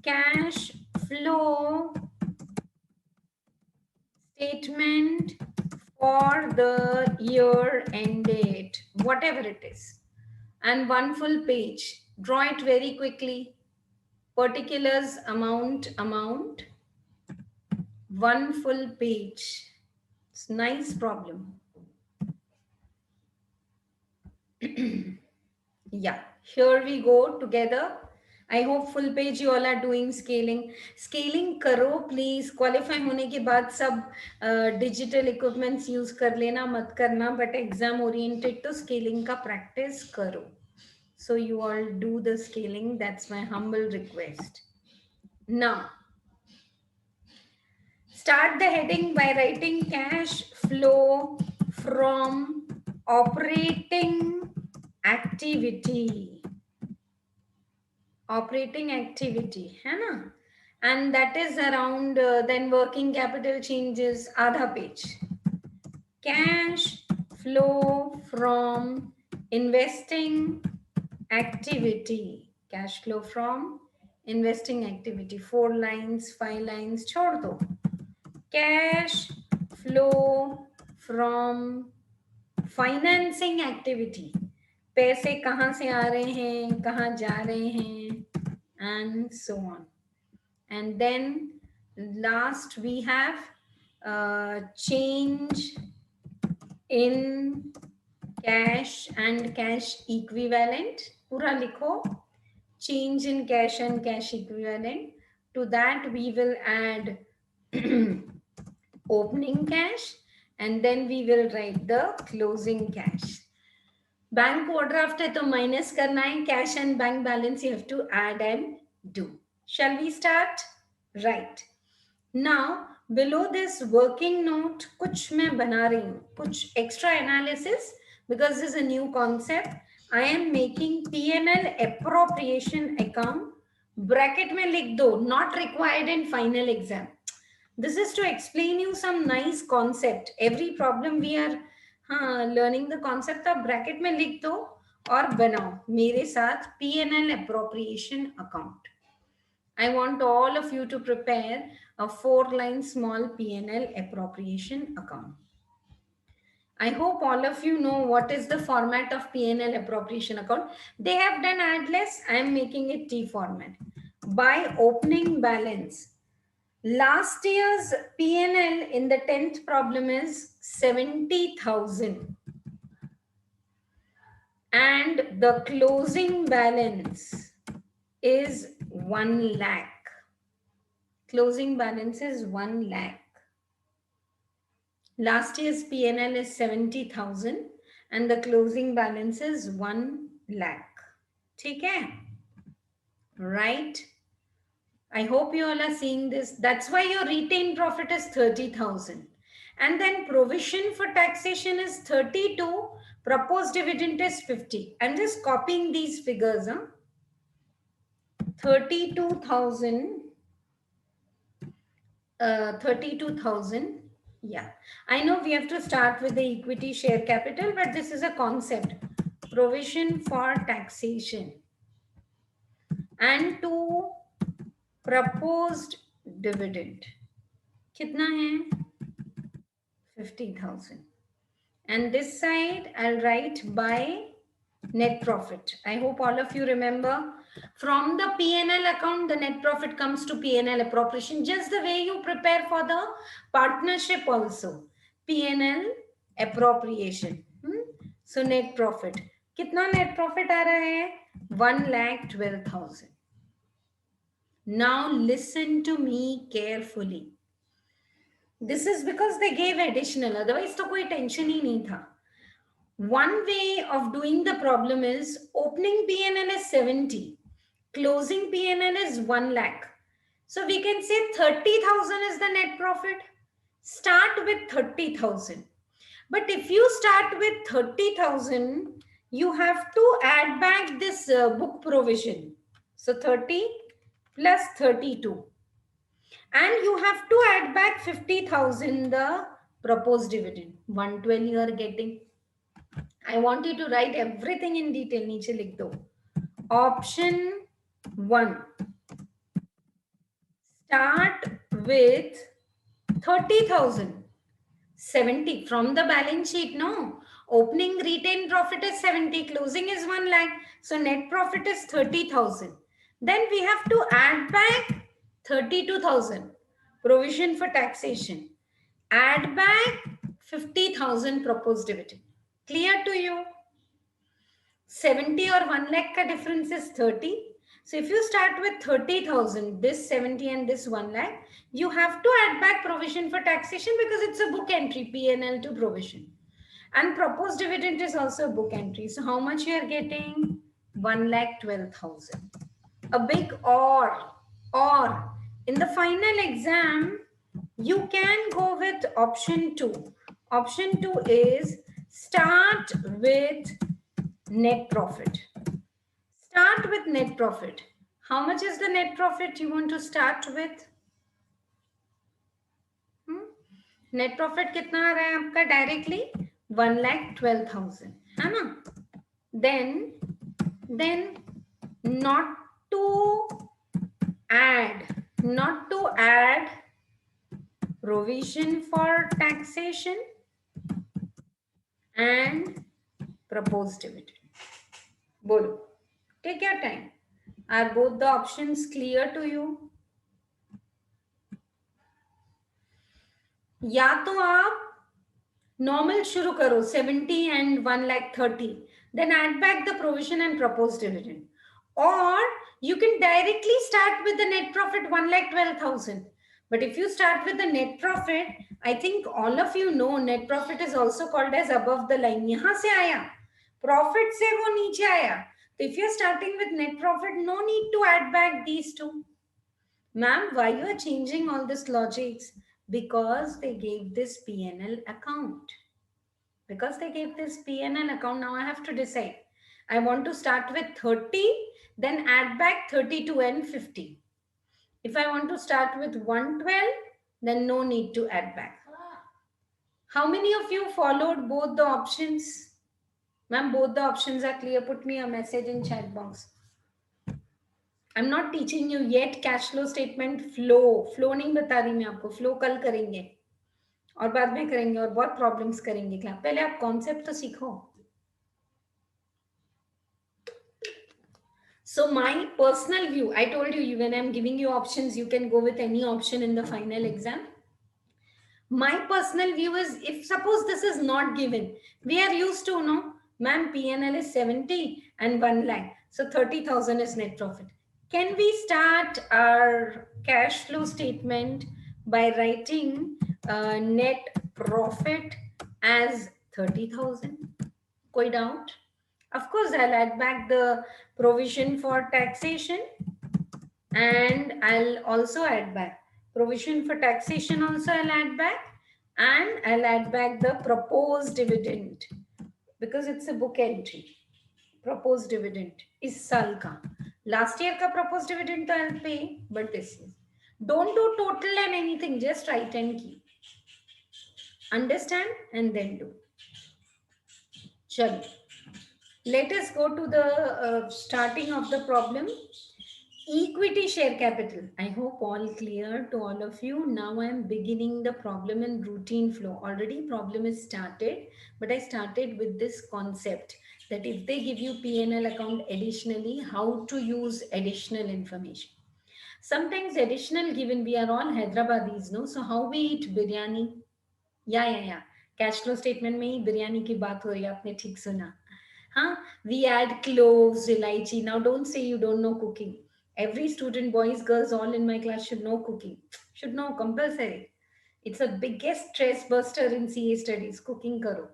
Cash flow statement for the year end date, whatever it is, and one full page. Draw it very quickly. Particulars, amount, one full page. It's a nice problem. Yeah, here we go together. I hope full page you all are doing scaling. Scaling करो please. Qualify होने के बाद सब digital equipments use कर लेना, मत करना. But exam oriented तो scaling का practice करो. So you all do the scaling. That's my humble request. Now, start the heading by writing cash flow from operating activity. Operating activity, है ना? And that is around then working capital changes, आधा page. Cash flow from investing activity. Cash flow from investing activity. 4 lines, 5 lines, छोड़ दो. Cash flow from financing activity. पैसे कहाँ से आ रहे हैं, कहाँ जा रहे हैं, and so on. And then last we have change in cash and cash equivalent. पूरा लिखो. Change in cash and cash equivalent. To that we will add opening cash, and then we will write the closing cash. Bank overdraft है तो minus करना है. Cash and bank balance you have to add and do. Shall we start? Right. Now below this working note कुछ मैं बना रही हूँ, कुछ extra analysis, because this is a new concept. I am making PNL appropriation account. Bracket में लिख दो, not required in final exam. This is to explain you some nice concept. Every problem we are learning the concept. आप bracket में लिख दो और बनाओ मेरे साथ P&L appropriation account. I want all of you to prepare a 4-line small P&L appropriation account. I hope all of you know what is the format of P&L appropriation account. They have done add less. I am making it T format. By opening balance. Last year's P&L in the 10th problem is 70,000. And the closing balance is 1 lakh. Closing balance is 1 lakh. Last year's P&L is 70,000 and the closing balance is 1 lakh. ठीक है? Right? I hope you all are seeing this. That's why your retained profit is 30,000. And then provision for taxation is 32. Proposed dividend is 50. I'm just copying these figures. 32,000. 32,000. Yeah. I know we have to start with the equity share capital, but this is a concept. provision for taxation and to proposed dividend. कितना है? 50,000. And this side I'll write by net profit. I hope all of you remember. From the P&L account, the net profit comes to P&L appropriation, just the way you prepare for the partnership also. P&L appropriation. So net profit. कितना net profit आ रहा है? 1,12,000. Now listen to me carefully. This is because they gave additional, otherwise तो कोई tension ही नहीं था. One way of doing the problem is opening P&L is 70, closing P&L is 1 lakh. So we can say 30,000 is the net profit. Start with 30,000. But if you start with 30,000, you have to add back this book provision. So 30 plus 32. And you have to add back 50,000 the proposed dividend. 112 you are getting. I want you to write everything in detail. नीचे लिख दो. Option 1. Start with 30,000. 70 from the balance sheet, no? Opening retained profit is 70, closing is 1 lakh. So net profit is 30,000. Then we have to add back 32,000. Provision for taxation. Add back 50,000 proposed dividend. Clear to you? 70 or 1 lakh ka difference is 30. So if you start with 30,000, this 70 and this 1 lakh, you have to add back provision for taxation because it's a book entry, P&L to provision. And proposed dividend is also a book entry. So how much you are getting? 1,12,000. A big or in the final exam, you can go with option 2. Option 2 is start with net profit. Start with net profit. How much is the net profit you want to start with? Net profit कितना आ रहा है आपका directly? 1,12,000 है ना? Then not to add provision for taxation and proposed dividend. बोलो, take your time. Are both the options clear to you? या तो आप normal शुरू करो 70 and 1,30,000, then add back the provision and proposed dividend, or you can directly start with the net profit 1,12,000. But if you start with the net profit, I think all of you know net profit is also called as above the line. यहाँ से आया, profit से वो नीचे आया. So if you're starting with net profit, no need to add back these two. Ma'am, why you are changing all this logics? Because they gave this P&L account. Because they gave this P&L account, now I have to decide. I want to start with 30, then add back 32 and 50. If I want to start with 112, then no need to add back. How many of you followed both the options? Ma'am, both the options are clear. Put me a message in chat box. I'm not teaching you yet cash flow statement flow. Flow नहीं बता रही मैं आपको. Flow कल करेंगे और बाद में करेंगे और बहुत प्रॉब्लम्स करेंगे क्या. पहले आप कॉन्सेप्ट तो सीखो. So my personal view, I told you when I'm giving you options, you can go with any option in the final exam. My personal view is, if suppose this is not given, we are used to know, ma'am, P&L is 70 and 1 lakh. So 30,000 is net profit. Can we start our cash flow statement by writing net profit as 30,000? Koi doubt? Of course, I'll add back the provision for taxation and I'll also add back provision for taxation also I'll add back, and I'll add back the proposed dividend because it's a book entry. Proposed dividend is साल का. Last year का proposed dividend तो I'll pay, but this is. Don't do total and anything, just write and keep. Understand and then do. चलो. Let us go to the starting of the problem. Equity share capital. I hope all clear to all of you. Now I am beginning the problem in routine flow. Already problem is started, but I started with this concept that if they give you P&L account additionally, how to use additional information. Sometimes additional given, we are all Hyderabadis, no? So how we eat biryani? Yeah. Cash flow statement में ही बिरयानी की बात हो रही है, आपने ठीक सुना. हाँ, we add cloves, elaichi. Now don't say you don't know cooking. Every student, boys, girls, all in my class should know cooking. Should know compulsory. It's the biggest stress buster in CA studies. Cooking karo.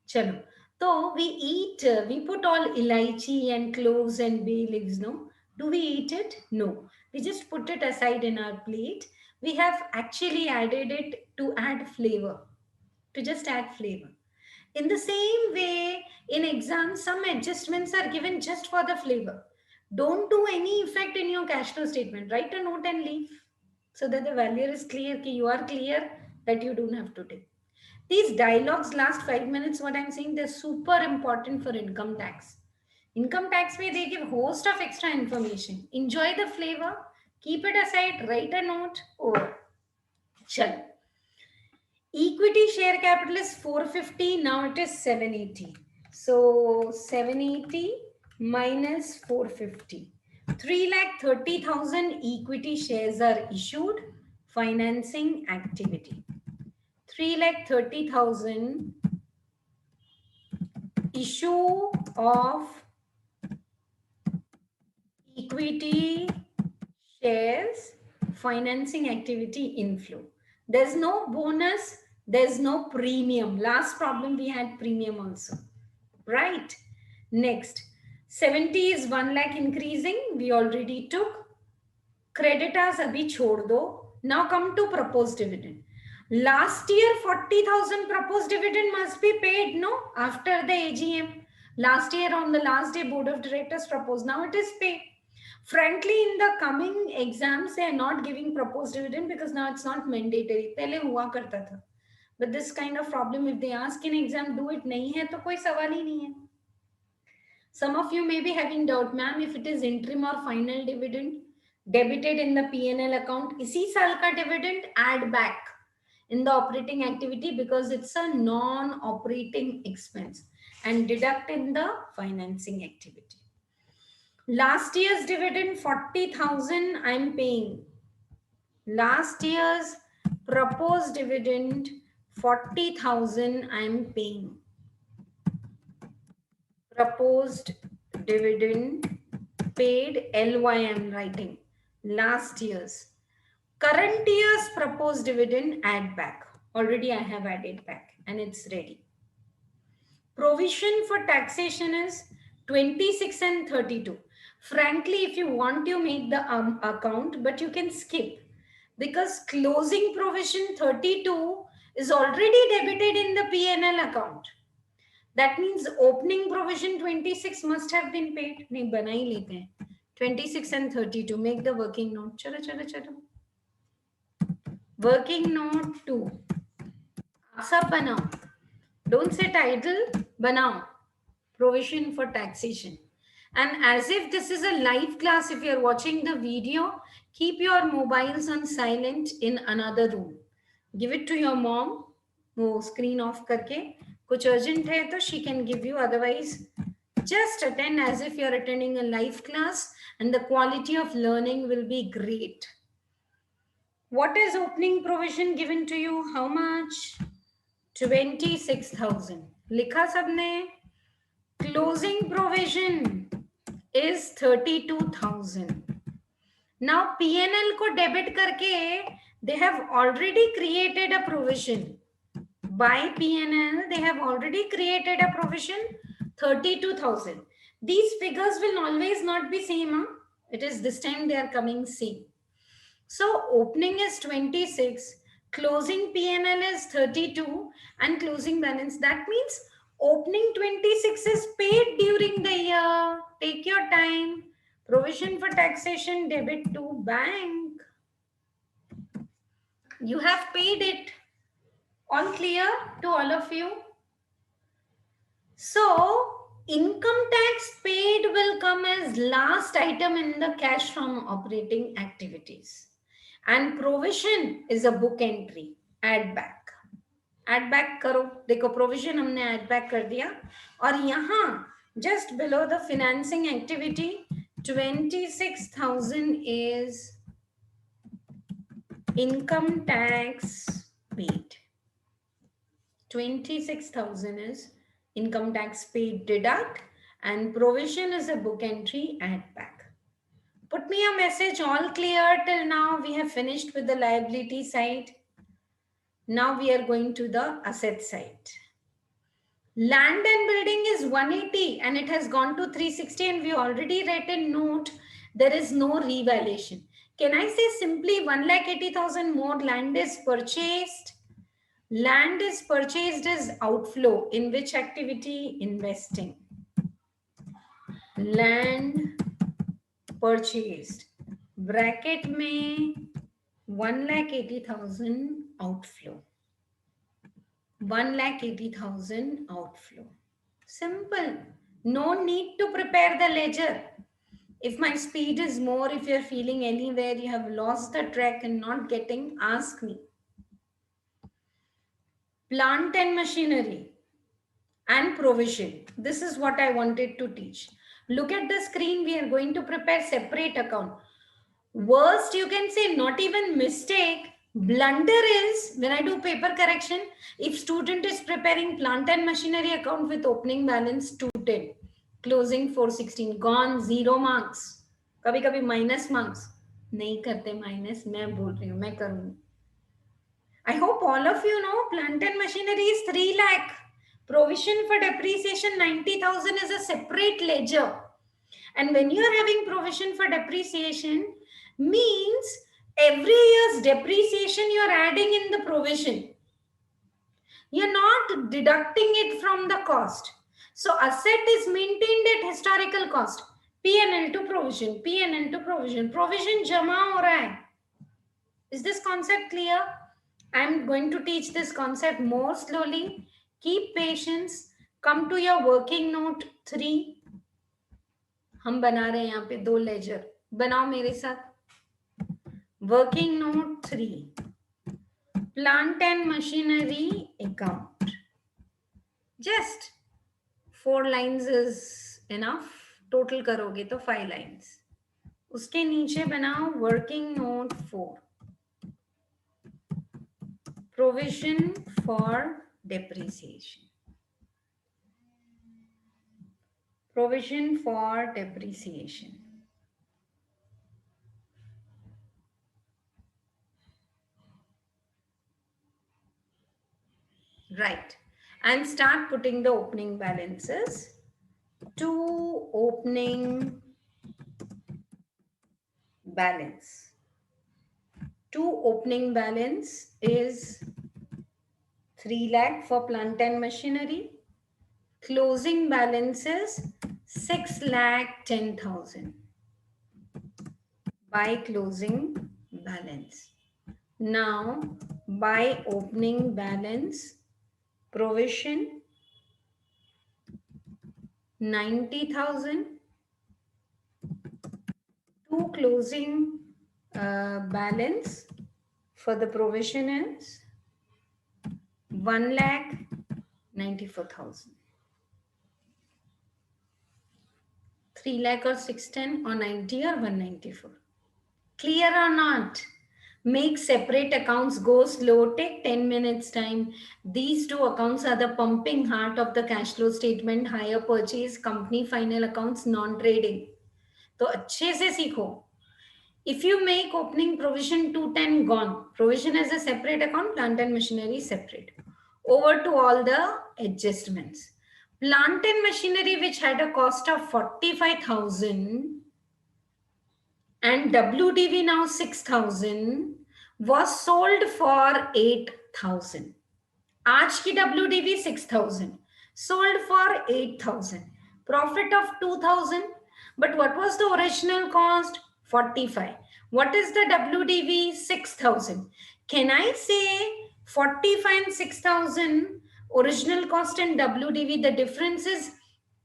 Chalo. So we eat, we put all elaichi and cloves and bay leaves, no? Do we eat it? No. We just put it aside in our plate. We have actually added it to add flavor, to just add flavor. In the same way, in exams, some adjustments are given just for the flavor. Don't do any effect in your cash flow statement. Write a note and leave so that the valuer is clear, कि you are clear that you don't have to take. These dialogues last 5 minutes, what I'm saying, they're super important for income tax. Income tax way, they give host of extra information. Enjoy the flavor, keep it aside, write a note, over. Chal. Equity share capital is 450. Now it is 780. So 780 minus 450. 3,30,000 equity shares are issued. Financing activity. 3,30,000 issue of equity shares, financing activity inflow. There's no bonus, there's no premium. Last problem we had premium also, right? Next, 70 is 1 lakh increasing, we already took. Creditors abhi chhod do. Now come to proposed dividend. Last year 40,000 proposed dividend must be paid, no? After the AGM. Last year on the last day board of directors proposed. Now it is paid. Frankly, in the coming exams, they are not giving proposed dividend because now it's not mandatory. पहले हुआ करता था. But this kind of problem, if they ask in exam, do it नहीं है तो कोई सवाल ही नहीं है. Some of you may be having doubt, ma'am, if it is interim or final dividend debited in the P&L account, इसी साल का dividend add back in the operating activity because it's a non-operating expense and deduct in the financing activity. Last year's dividend 40,000 I'm paying. Last year's proposed dividend 40,000 I'm paying. Proposed dividend paid LY I'm writing. Last year's. Current year's proposed dividend add back. Already I have added back and it's ready. Provision for taxation is 26 and 32. Frankly, if you want to make the account, but you can skip because closing provision 32 is already debited in the P&L account. That means opening provision 26 must have been paid. नहीं बना ही लेते हैं. 26 and 32. Make the working note. चलो. Working note 2. आप सब बनाओ. Don't say title. बनाओ. Provision for taxation. And as if this is a live class, if you're watching the video, keep your mobiles on silent in another room. Give it to your mom. वो screen off करके कुछ urgent है तो she can give you. Otherwise, just attend as if you're attending a live class and the quality of learning will be great. What is opening provision given to you? How much? 26,000. लिखा सबने? Closing provision is 32,000. Now P&L को debit करके they have already created a provision. By P&L, they have already created a provision 32,000. These figures will always not be same. Huh? It is this time they are coming same. So opening is 26, closing P&L is 32 and closing balance. That means opening 26 is paid during the year. Take your time. Provision for taxation debit to bank. You have paid it. All clear to all of you? So Income tax paid will come as last item in the cash from operating activities. And provision is a book entry, add back. Add back करो, देखो provision हमने add back कर दिया. और यहाँ just below the financing activity, 26,000 is income tax paid. 26,000 is income tax paid deduct, and provision is a book entry add back. Put me a message, all clear till now. We have finished with the liability side. Now we are going to the asset side. Land and building is 180 and it has gone to 360, and we already read a note, there is no revaluation. Can I say simply 1,80,000 more land is purchased? Land is purchased as outflow. In which activity? Investing. Land purchased. Bracket में 1,80,000 outflow. 1,80,000 outflow. Simple. No need to prepare the ledger. If my speed is more, if you're feeling anywhere you have lost the track and not getting, ask me. Plant and machinery and provision. This is what I wanted to teach. Look at the screen. We are going to prepare separate account. Worst, you can say, not even mistake. Blunder is when I do paper correction. If student is preparing plant and machinery account with opening balance 210, closing 416, gone, 0 marks. कभी कभी minus marks. नहीं करते minus, मैं बोल रही हूँ, मैं करूँगी. I hope all of you know plant and machinery is 3 lakh. Provision for depreciation 90,000 is a separate ledger. And when you are having provision for depreciation, means every year's depreciation you are adding in the provision. You're not deducting it from the cost. So asset is maintained at historical cost. P&L to provision, P&L to provision. Provision jama ho raha hai. Is this concept clear? I'm going to teach this concept more slowly. Keep patience. Come to your working note 3. हम बना रहे हैं यहाँ पे 2 laser. बनाओ मेरे साथ. Working note 3. Plant and machinery account. Just 4 lines is enough. Total करोगे तो 5 lines. उसके नीचे बनाओ working note 4. Provision for depreciation. Provision for depreciation. Right. And start putting the opening balances. To opening balance. To opening balance is 3 lakh for plant and machinery. Closing balance is 6,10,000 by closing balance. Now, by opening balance, provision 90,000 to closing balance for the provision is 1,94,000. 3 lakh or 610 or 90 or 194. Clear or not? Make separate accounts, go slow, take 10 minutes time. These 2 accounts are the pumping heart of the cash flow statement: hire purchase, company final accounts, non-trading. तो अच्छे से सीखो. If you make opening provision 210, gone. Provision as a separate account, plant and machinery separate. Over to all the adjustments. Plant and machinery which had a cost of 45,000 and WDV now 6,000 was sold for 8,000. आज की WDV 6,000 sold for 8,000. Profit of 2,000. But what was the original cost? 45. What is the WDV? 6,000. Can I say 45 and 6,000 original cost and WDV, the difference is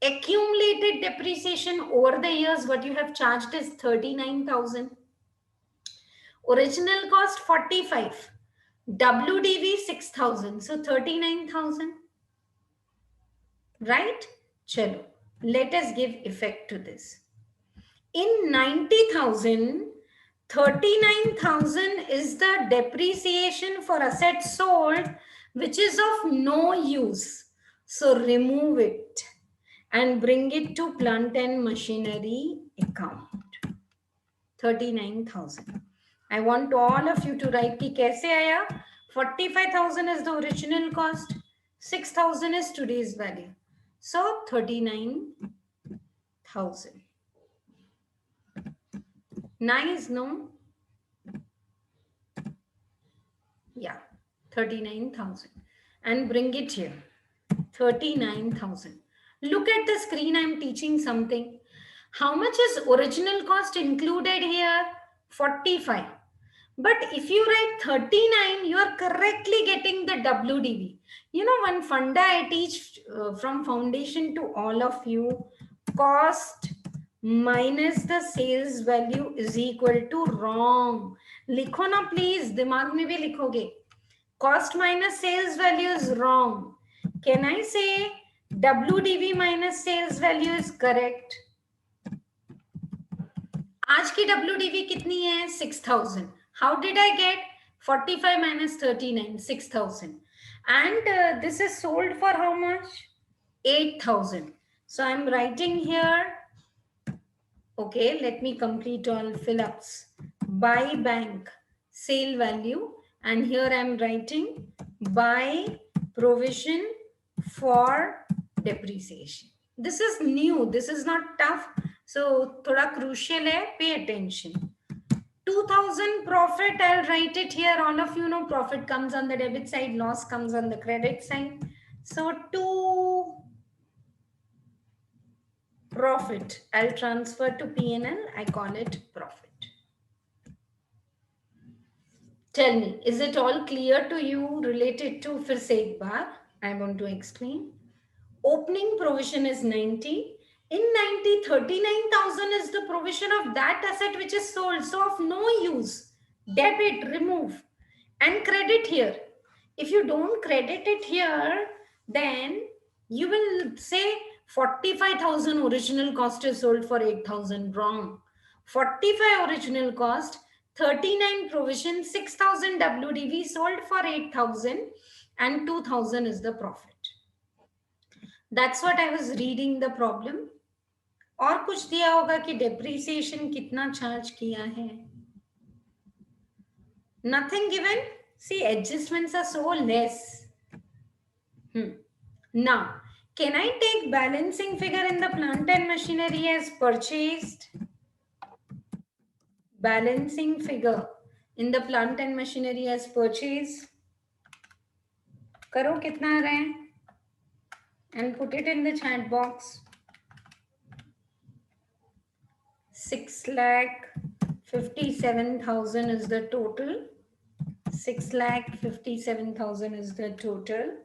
Accumulated depreciation over the years, what you have charged is 39,000. Original cost 45. WDV 6,000. So 39,000. Right? Chalo. Let us give effect to this. In 90,000, 39,000 is the depreciation for assets sold, which is of no use. So remove it and bring it to plant and machinery account. 39,000. I want all of you to write ki kaise aaya? 45,000 is the original cost. 6,000 is today's value. So 39,000. Nice, no? Yeah, 39,000. And bring it here. 39,000. Look at the screen, I'm teaching something. How much is original cost included here? 45. But if you write 39, you are correctly getting the WDV. You know, one funda I teach from foundation to all of you, cost minus the sales value is equal to wrong. Likho na please, dimag mein bhi likhoge. Cost minus sales value is wrong. Can I say WDV minus sales value is correct? आज की WDV कितनी है? 6,000. How did I get 45 minus 39? 6,000. And this is sold for how much? 8,000. So I'm writing here. Okay, let me complete all fill-ups. By bank, sale value. And here I'm writing by provision for depreciation. This is new. This is not tough. So, thoda crucial hai. Pay attention. 2,000 profit. I'll write it here. All of you know profit comes on the debit side. Loss comes on the credit side. So, 2 profit. I'll transfer to P&L. I call it profit. Tell me, is it all clear to you related to fir se ek baar? I want to explain. Opening provision is 90. In 90, 39,000 is the provision of that asset which is sold. So of no use. Debit, remove. And credit here. If you don't credit it here, then you will say 45,000 original cost is sold for 8,000. Wrong. 45 original cost, 39 provision, 6,000 WDV sold for 8,000 and 2,000 is the profit. That's what I was reading the problem. और कुछ दिया होगा कि depreciation कितना charge किया है. Nothing given. See, adjustments are so less. Now, can I take balancing figure in the plant and machinery as purchased? Balancing figure in the plant and machinery as purchased. करो कितना आ रहा है? And put it in the chat box. 6,57,000 is the total. 6,57,000 is the total.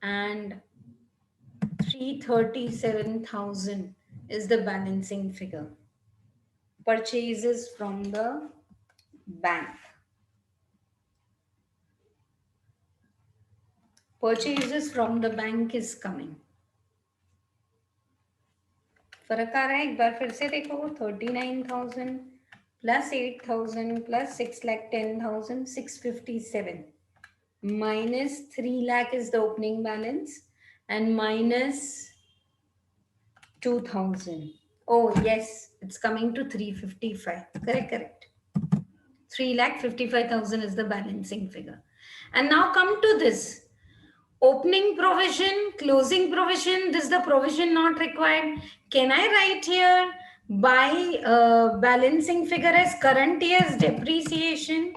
And 337,000 is the balancing figure. Purchases from the bank. Purchases from the bank is coming. फर्क आ रहा है एक बार फिर से देखो 39,000 plus 8,000 plus 6,10,000 657 minus 3 lakh is the opening balance and minus 2,000. Oh yes, it's coming to 355. Correct. 3,55,000 is the balancing figure. And now come to this. Opening provision, closing provision, this is the provision not required. Can I write here by balancing figure as current year's depreciation?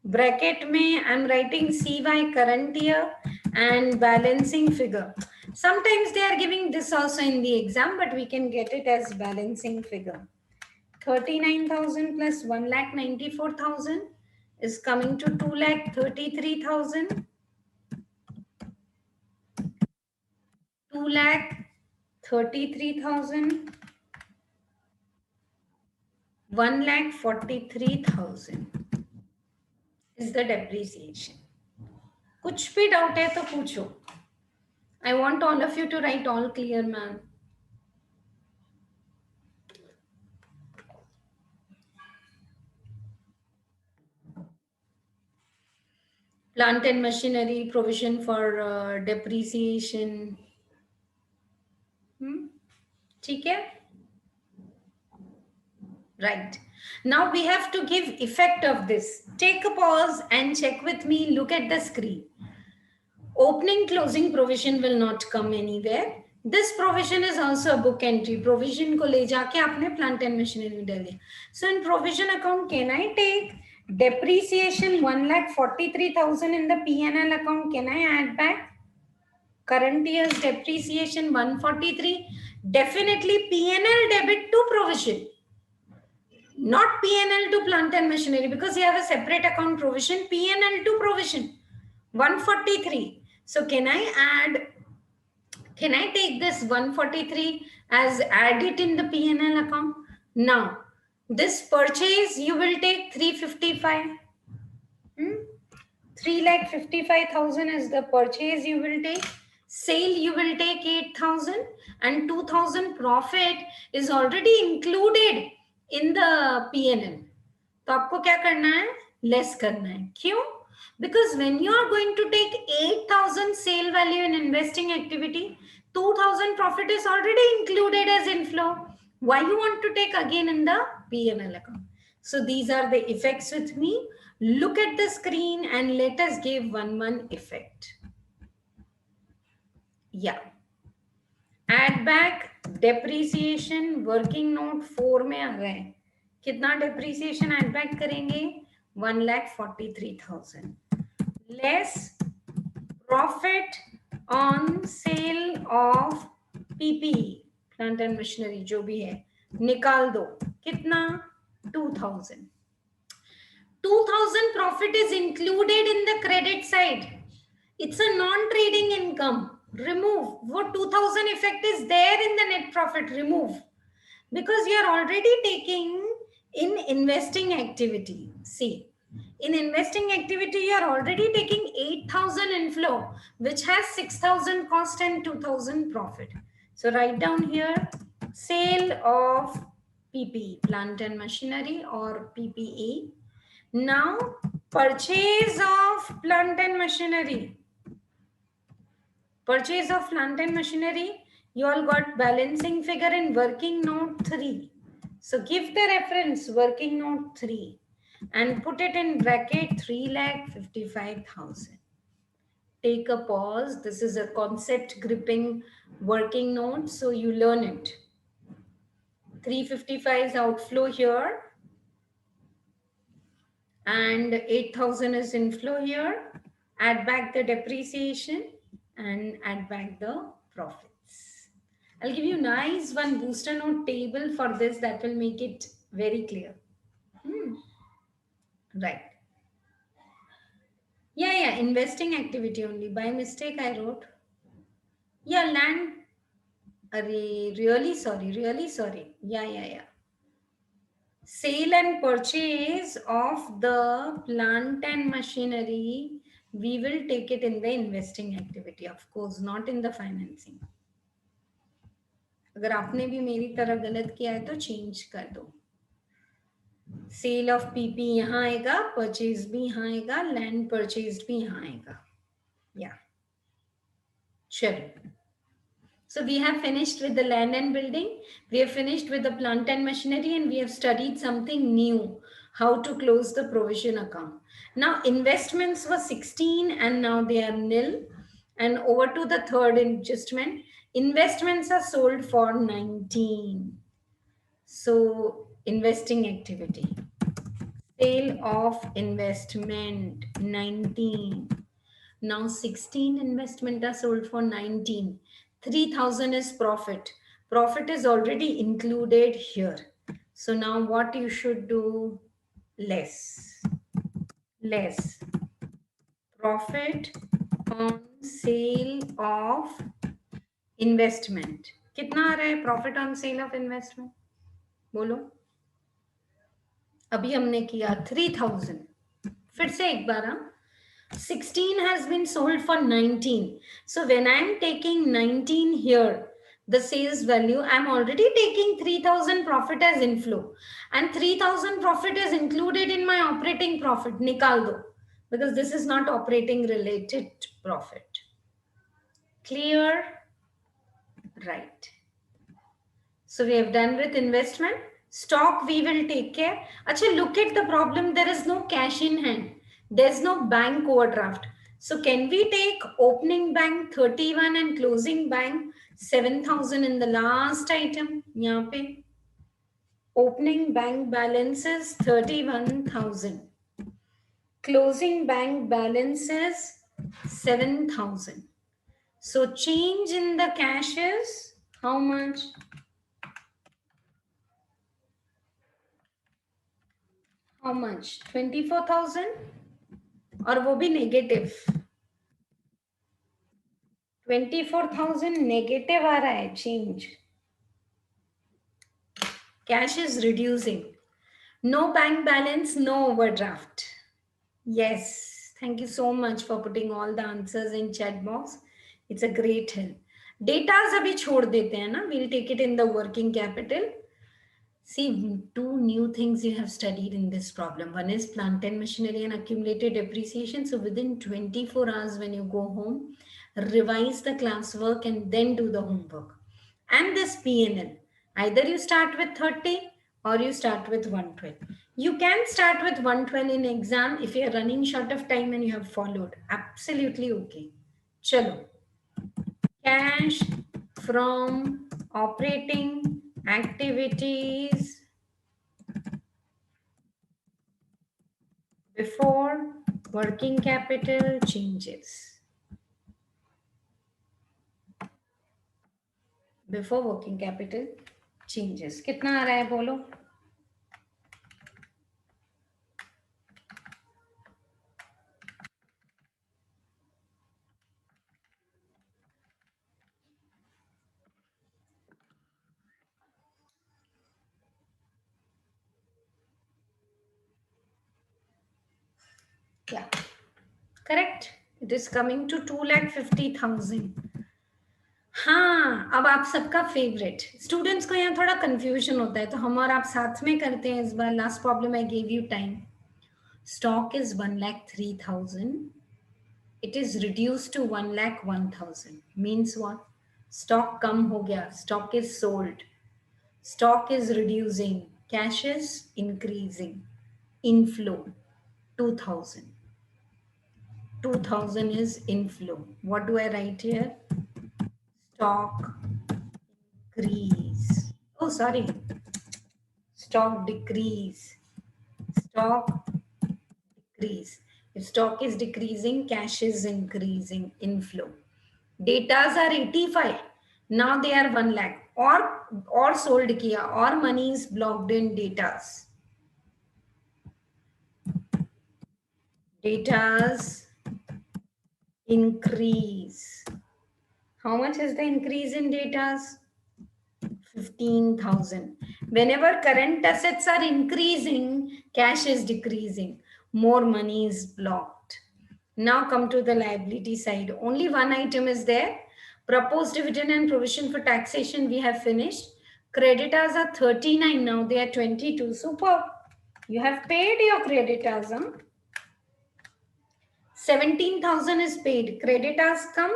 Bracket mein I'm writing CY current year and balancing figure. Sometimes they are giving this also in the exam, but we can get it as balancing figure. 39,000 plus 1,94,000 is coming to 2,33,000. 2,33,000, 1,43,000 is the depreciation. कुछ भी doubt है तो पूछो. I want all of you to write all clear, ma'am. Plant and machinery, provision for depreciation. ठीक है? Right. Now we have to give effect of this. Take a pause and check with me. Look at the screen. Opening closing provision will not come anywhere. This provision is also a book entry. Provision को ले जाके आपने plant and machinery में डाल दिया. So in provision account, can I take depreciation 1,43,000 in the P&L account? Can I add back current year's depreciation 143? Definitely P&L debit to provision. Not P&L to plant and machinery, because you have a separate account provision, P&L to provision 143. So can I take this 143 as add it in the P&L account? Now this purchase you will take 355. 3,55,000 is the purchase you will take. Sale you will take 8,000, and 2,000 profit is already included in the P&L. तो आपको क्या करना है? Less करना है. क्यों? Because when you are going to take 8,000 sale value in investing activity, 2,000 profit is already included as inflow. Why you want to take again in the P&L account? So these are the effects with me. Look at the screen and let us give one effect. Yeah. Add back depreciation working note 4 में आ गए. कितना depreciation add back करेंगे? 1,43,000 less profit on sale of PPE, plant and machinery जो भी है निकाल दो. कितना? 2,000. 2,000 profit is included in the credit side. It's a non-trading income. Remove. What 2,000 effect is there in the net profit? Remove. Because you are already taking in investing activity. See, in investing activity, you are already taking 8,000 inflow, which has 6,000 cost and 2,000 profit. So write down here, sale of PPE, plant and machinery, or PPE. Now, purchase of plant and machinery. Purchase of plant and machinery, you all got balancing figure in working note 3. So give the reference working note 3 and put it in bracket 3,55,000. Take a pause. This is a concept gripping working note, so you learn it. 355 is outflow here, and 8,000 is inflow here. Add back the depreciation and add back the profits. I'll give you nice one booster note table for this that will make it very clear. Right. Yeah, investing activity only. By mistake I wrote. Yeah, land. Really sorry. Yeah. Sale and purchase of the plant and machinery, we will take it in the investing activity, of course, not in the financing. अगर आपने भी मेरी तरह गलत किया है तो change कर दो. सेल ऑफ पीपी यहाँ आएगा, परचेज भी यहाँ आएगा, लैंड परचेज भी यहाँ आएगा. या चलो. So we have finished with the land and building, we have finished with the plant and machinery, and we have studied something new, how to close the provision account. Now investments were 16 and now they are nil. And over to the third adjustment, investments are sold for 19. So investing activity, sale of investment 19. Now 16 investment are sold for 19. 3,000 is profit. Profit is already included here. So now what you should do? Less profit on sale of investment कितना आ रहा है? Profit on sale of investment बोलो। अभी हमने किया 3000, फिर से एक बार। 16 has been sold for 19. So when I'm taking 19 here, the sales value, I'm already taking 3000 profit as inflow, and 3000 profit is included in my operating profit. Nikal do, because this is not operating related profit. Clear? Right. So we have done with investment. Stock we will take care. Achha, look at the problem. There is no cash in hand. There's no bank overdraft. So can we take opening bank 31 and closing bank 7,000 in the last item? Yahan pe. Opening bank balance is 31,000. Closing bank balance is 7,000. So change in the cash is how much? How much? 24,000? और वो भी negative 24,000 negative आ रहा है change cash is reducing no bank balance no overdraft yes thank you so much for putting all the answers in chat box it's a great help datas अभी छोड़ देते हैं ना we'll take it in the working capital. See, two new things you have studied in this problem. One is plant and machinery and accumulated depreciation. So within 24 hours when you go home, revise the classwork and then do the homework. And this PNL, either you start with 30 or you start with 112. You can start with 112 in exam if you are running short of time and you have followed. Absolutely okay. Chalo. Cash from operating activities before working capital changes. Before working capital changes. कितना आ रहा है बोलो? Yeah, correct. It is coming to 2,50,000. हाँ, अब आप सबका favourite students को यहाँ थोड़ा कंफ्यूजन होता है तो हम और आप साथ में करते हैं इस बार. Last problem I give you time. Stock is 1,03,000. It is reduced to 1,01,000. Means what? Stock कम हो गया. Stock is sold. Stock is reducing. Cash is increasing. Inflow 2,000. 2,000 is inflow. What do I write here? Stock increase. Oh, sorry. Stock decrease. Stock decrease. If stock is decreasing, cash is increasing. Inflow. Datas are 85. Now they are 1 lakh. Or sold kiya. Or money is blocked in datas. Datas increase. How much is the increase in datas? 15,000. Whenever current assets are increasing, cash is decreasing. More money is blocked. Now come to the liability side. Only one item is there. Proposed dividend and provision for taxation we have finished. Creditors are 39 now. They are 22. Super. You have paid your creditors. Huh? 17,000 is paid. Creditors come,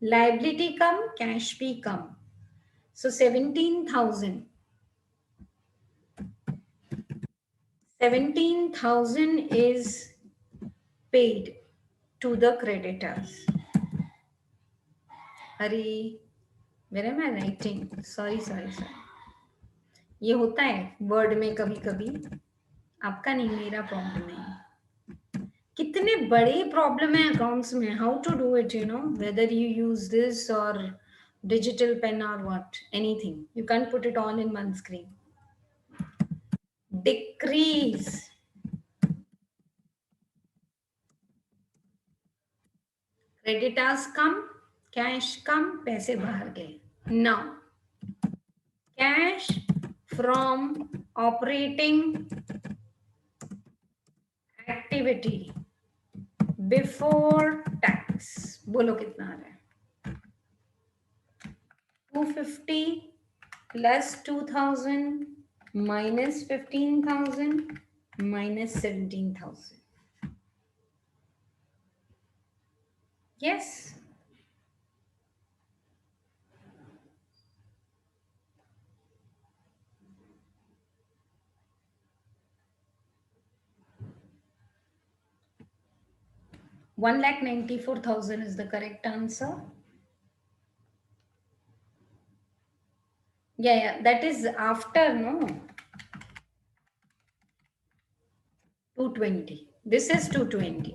liability come, cash P come. So 17,000. 17,000 is paid to the creditors. अरे, where am I writing? Sorry. ये होता है word में कभी कभी. आपका नहीं, मेरा प्रॉब्लम है. कितने बड़े प्रॉब्लम है अकाउंट्स में. How to do it, you know, whether you use this और digital pen or what, anything. You can't put it all in one screen. Decrease. Creditors come, cash कम, पैसे बाहर गए. Now, cash from operating activity before tax. बोलो कितना आ रहा है? 250 plus 2000 minus 15,000 minus 17,000. Yes. $1,94,000 is the correct answer. Yeah, that is after, no? 220. This is 220.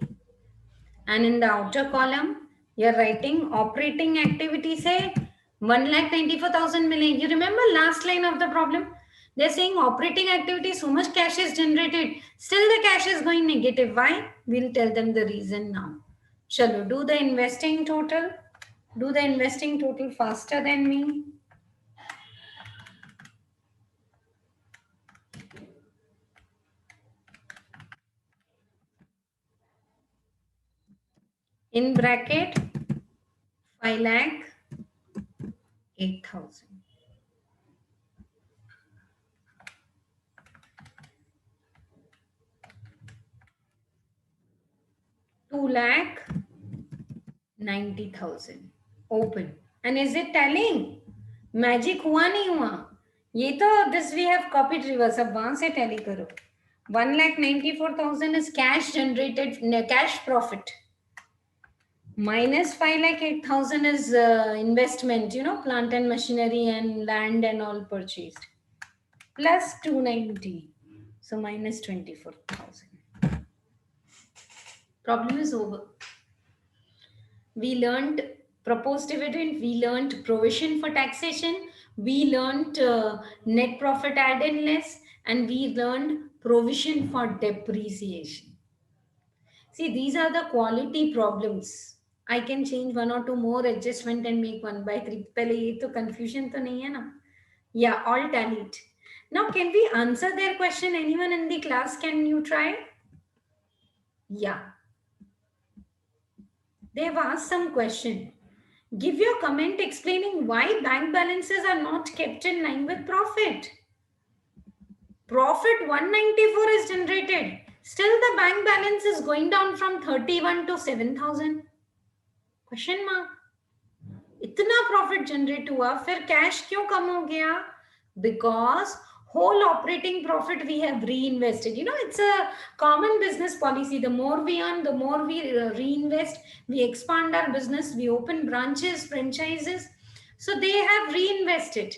And in the outer column, you're writing operating activity, say 1,94,000 million. You remember last line of the problem? They're saying operating activity, so much cash is generated. Still the cash is going negative. Why? We'll tell them the reason now. Shall we do the investing total? Do the investing total faster than me. In bracket, 5,08,000. 2,90,000. Open. And is it telling? Magic हुआ नहीं हुआ? ये तो this we have copied reverse. अब वहां से tally करो. 1,94,000 is cash generated, cash profit. Minus 5,08,000 is investment, you know, plant and machinery and land and all purchased. Plus 290. So minus 24,000. Problem is over. We learned proposed dividend, we learned provision for taxation, we learned net profit add-in less, and we learned provision for depreciation. See, these are the quality problems. I can change one or two more adjustment and make 1/3. पहले ये तो confusion तो नहीं है ना? Yeah, all tallied. Now, can we answer their question? Anyone in the class, can you try? Yeah. They've asked some question. Give your comment explaining why bank balances are not kept in line with profit. Profit 194 is generated. Still the bank balance is going down from 31 to 7,000. Question mark. इतना profit generate हुआ, फिर cash क्यों कम हो गया? Because whole operating profit we have reinvested. You know, it's a common business policy. The more we earn, the more we reinvest. We expand our business. We open branches, franchises. So they have reinvested.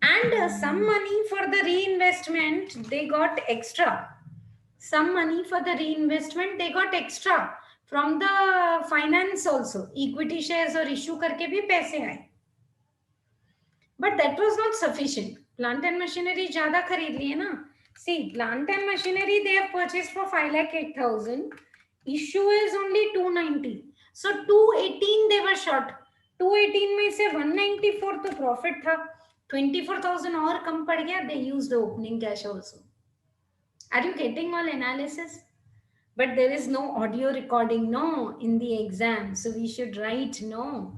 And some money for the reinvestment, they got extra. Some money for the reinvestment, they got extra from the finance also. Equity shares or issue करके भी पैसे आए. But that was not sufficient. Plant and machinery ज़्यादा खरीद लिए ना. See, plant and machinery they have purchased for 5,08,000. Issue is only 290. So 218 they were short. 218 में से 194 तो profit था. 24,000 और कम पड़ गया. They used the opening cash also. Are you getting all analysis? But there is no audio recording, no, in the exam. So we should write no.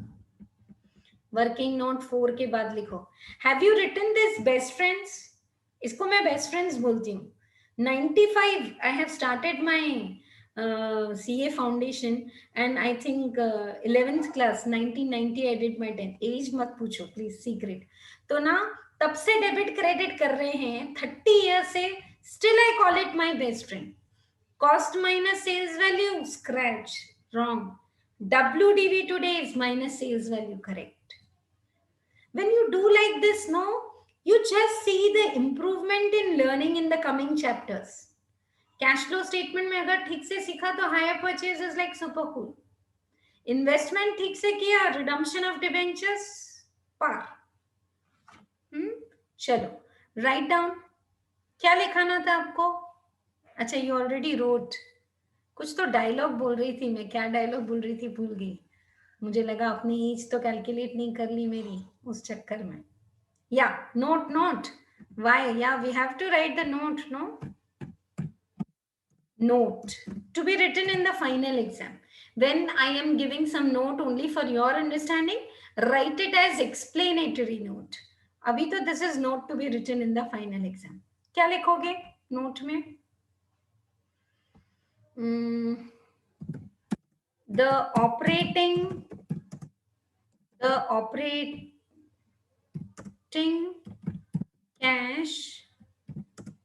Working note 4 के बाद लिखो. Have you written this best friends? इसको मैं best friends बोलती हूँ. 95, I have started my CA foundation and I think 11th class, 1990 I did my 10th. Age मत पूछो, please, secret. तो ना तब से डेबिट क्रेडिट कर रहे हैं 30 years से. Still I call it my best friend. Cost minus sales value, scratch, wrong. WDV today is minus sales value, correct. When you do like this, no, you just see the improvement in learning in the coming chapters. Cash flow statement में अगर ठीक से सीखा तो higher purchase is like super cool. Investment ठीक से किया, redemption of debentures, par. चलो, write down. क्या लिखाना था आपको? अच्छा, you already wrote. कुछ तो डायलॉग बोल रही थी मैं, क्या डायलॉग बोल रही थी भूल गई. मुझे लगा अपनी एज तो कैलकुलेट नहीं कर ली मेरी उस चक्कर में. Yeah, note. Why? Yeah, we have to write the note, no? Note to be written in the final exam. When I am giving some note only for your understanding, write it as explanatory note. अभी तो this is note to be written in the final exam. क्या लिखोगे note में? The operating cash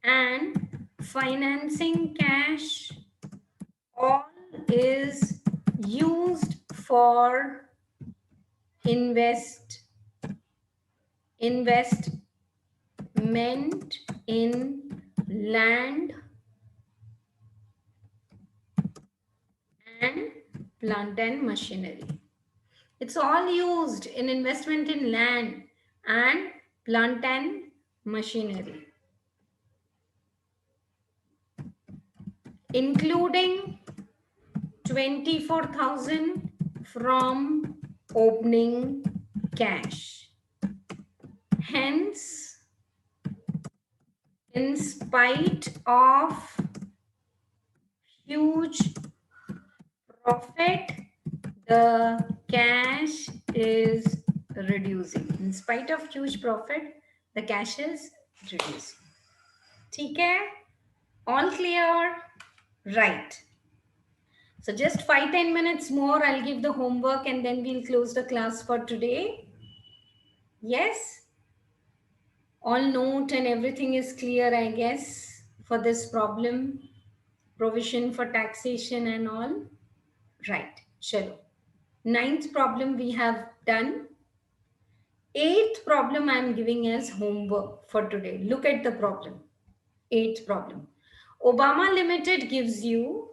and financing cash all is used for investment in land and plant and machinery. It's all used in investment in land and plant and machinery, including 24,000 from opening cash. Hence, in spite of huge profit, the cash is reducing. In spite of huge profit, the cash is reducing. ठीक है? All clear? Right. So just 5-10 minutes more, I'll give the homework and then we'll close the class for today. Yes? All note and everything is clear, I guess, for this problem. Provision for taxation and all. Right. Chalo. 9th problem we have done. 8th problem I am giving as homework for today. Look at the problem. 8th problem. Obama Limited gives you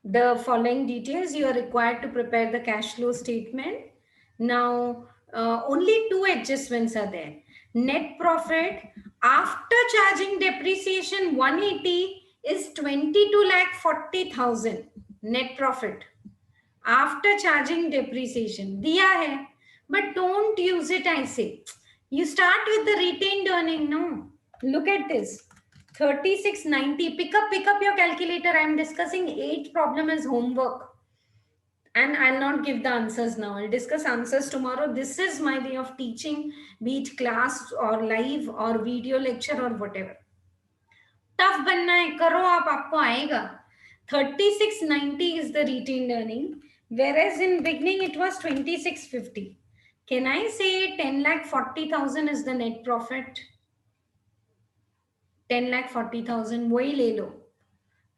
the following details. You are required to prepare the cash flow statement. Now, only two adjustments are there. Net profit after charging depreciation 180 is 22,40,000 net profit after charging depreciation. Diya hai, but don't use it, I say. You start with the retained earning, no? Look at this. 3690. Pick up your calculator. I am discussing 8th problem as homework. And I'll not give the answers now. I'll discuss answers tomorrow. This is my way of teaching, be it class or live or video lecture or whatever. Tough बनना है, करो आप, आपको आएगा. 3690 is the retained earning, whereas in beginning it was 2650. Can I say 10,40,000 is the net profit? 10,40,000 वही ले लो.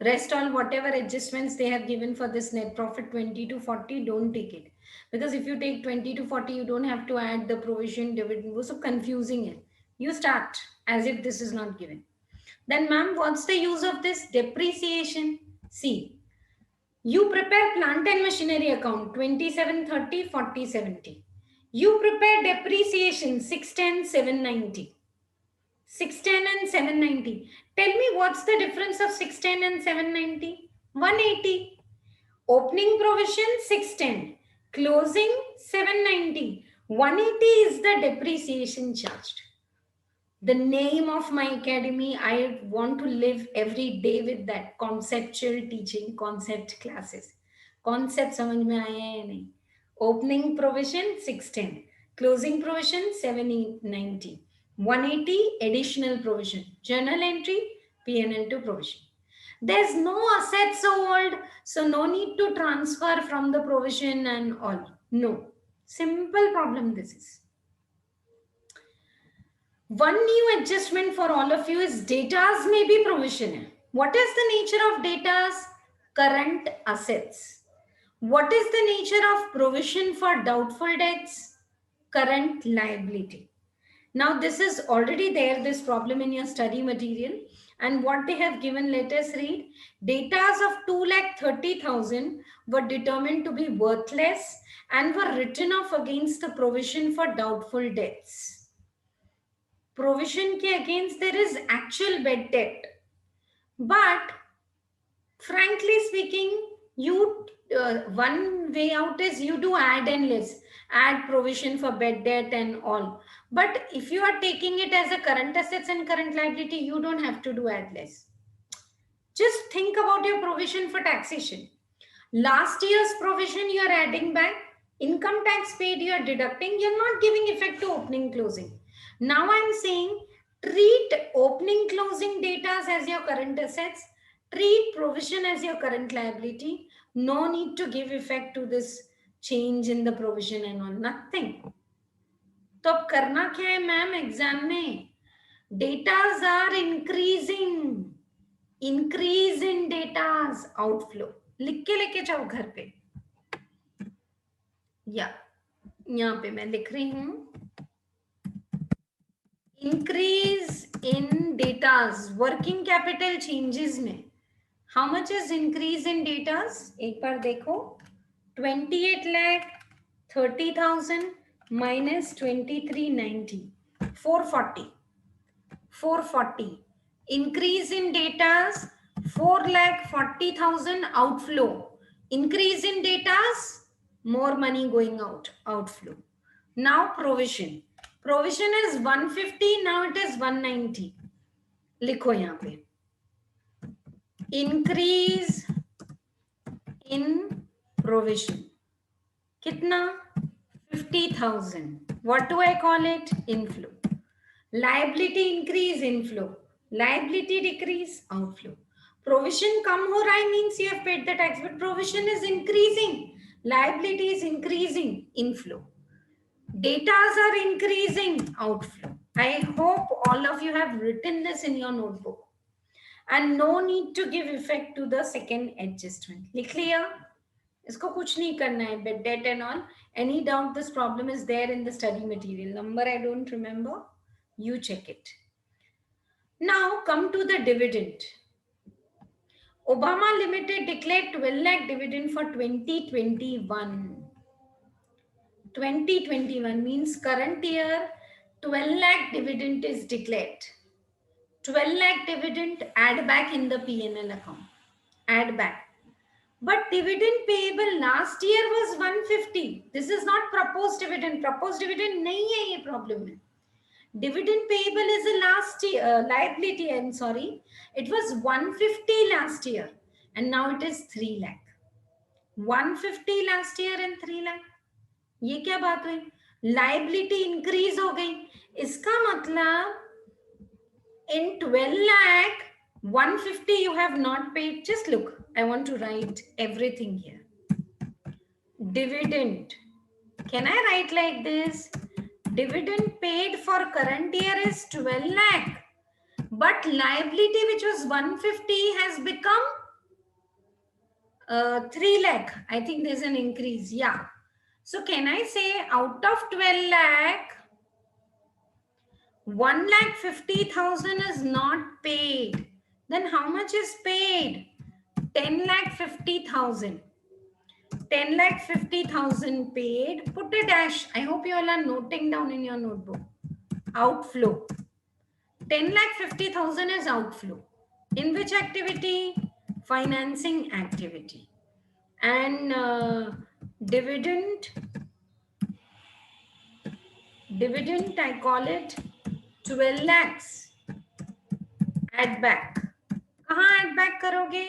Rest all whatever adjustments they have given for this net profit 20 to 40, don't take it. Because if you take 20 to 40, you don't have to add the provision, dividend. वो सब confusing है. You start as if this is not given. Then ma'am, what's the use of this depreciation? See, you prepare plant and machinery account 27, 30, 40, 70. You prepare depreciation 610, 790. 610 and 790. Tell me what's the difference of 610 and 790? 180. Opening provision 610. Closing 790. 180 is the depreciation charged. The name of my academy, I want to live every day with that conceptual teaching, concept classes. Concept समझ में आया है नहीं. Opening provision 610. Closing provision 790. 180 additional provision. Journal entry, P&L to provision. There's no assets sold, so no need to transfer from the provision and all. No. Simple problem this is. One new adjustment for all of you is datas may be provision. What is the nature of datas? Current assets. What is the nature of provision for doubtful debts? Current liability. Now this is already there, this problem in your study material. And what they have given, let us read. Datas of 2,30,000 were determined to be worthless and were written off against the provision for doubtful debts. Provision ke against there is actual bad debt. But frankly speaking, You one way out is you do add and less, add provision for bad debt and all. But if you are taking it as a current assets and current liability, you don't have to do add less. Just think about your provision for taxation. Last year's provision you are adding back, income tax paid you are deducting, you're not giving effect to opening closing. Now I'm saying treat opening closing data as your current assets, treat provision as your current liability. No need to give effect to this change in the provision and all, nothing. तो अब करना क्या है ma'am exam में? Datas are increasing. Increase in data's outflow. लिख के लेके जाओ घर पे. या यहाँ पे मैं लिख रही हूँ increase in debtors working capital changes में. How much is increase in debtors? एक बार देखो 28,30,000 minus 2390 440 increase in datas 4,40,000 outflow. Increase in datas, more money going outflow. Now provision is 150, now it is 190. लिखो यहाँ पे increase in provision कितना? 50,000. What do I call it? Inflow. Liability increase, inflow. Liability decrease, outflow. Provision कम हो रहा है means you have paid the tax, but provision is increasing. Liability is increasing, inflow. Datas are increasing, outflow. I hope all of you have written this in your notebook. And no need to give effect to the second adjustment. लिख लिया? इसको कुछ नहीं करना है. Bad debt and all. Any doubt this problem is there in the study material. Number I don't remember. You check it. Now come to the dividend. Obama Limited declared 12 lakh dividend for 2021. 2021 means current year 12 lakh dividend is declared. 12 lakh dividend add back in the P&L account. Add back. But dividend payable last year was 150. This is not proposed dividend. Proposed dividend nahi hai ye problem mein. Dividend payable is a last year liability. I'm sorry. It was 150 last year and now it is 3 lakh. 150 last year and 3 lakh. ये क्या बात हुई? Liability increase हो गई. इसका मतलब in 12 lakh 150 you have not paid. Just look, I want to write everything here. Dividend. Can I write like this? Dividend paid for current year is 12 lakh. But liability which was 150 has become 3 lakh. I think there's an increase. Yeah. So can I say out of 12 lakh, 1,50,000 is not paid. Then how much is paid? 10,50,000. 10,50,000 paid. Put a dash. I hope you all are noting down in your notebook. Outflow. 10,50,000 is outflow. In which activity? Financing activity. And dividend, I call it 12 lakhs. Add back. कहाँ add back करोगे?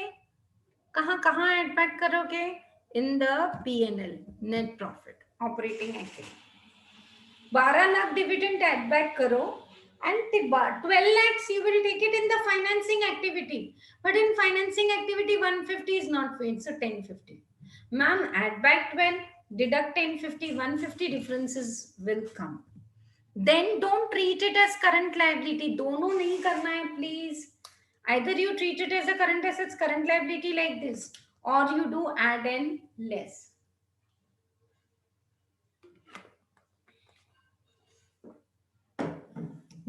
कहाँ add back करोगे? In the P&L, net profit, operating activity. 12 lakh dividend add back करो. And 12 lakhs you will take it in the financing activity. But in financing activity, 150 is not paid, so 1050. Ma'am, add back 12, deduct 1050, 150 differences will come. Then don't treat it as current liability. दोनों नहीं करना है, please. Either you treat it as a current assets, current liability like this, or you do add and less.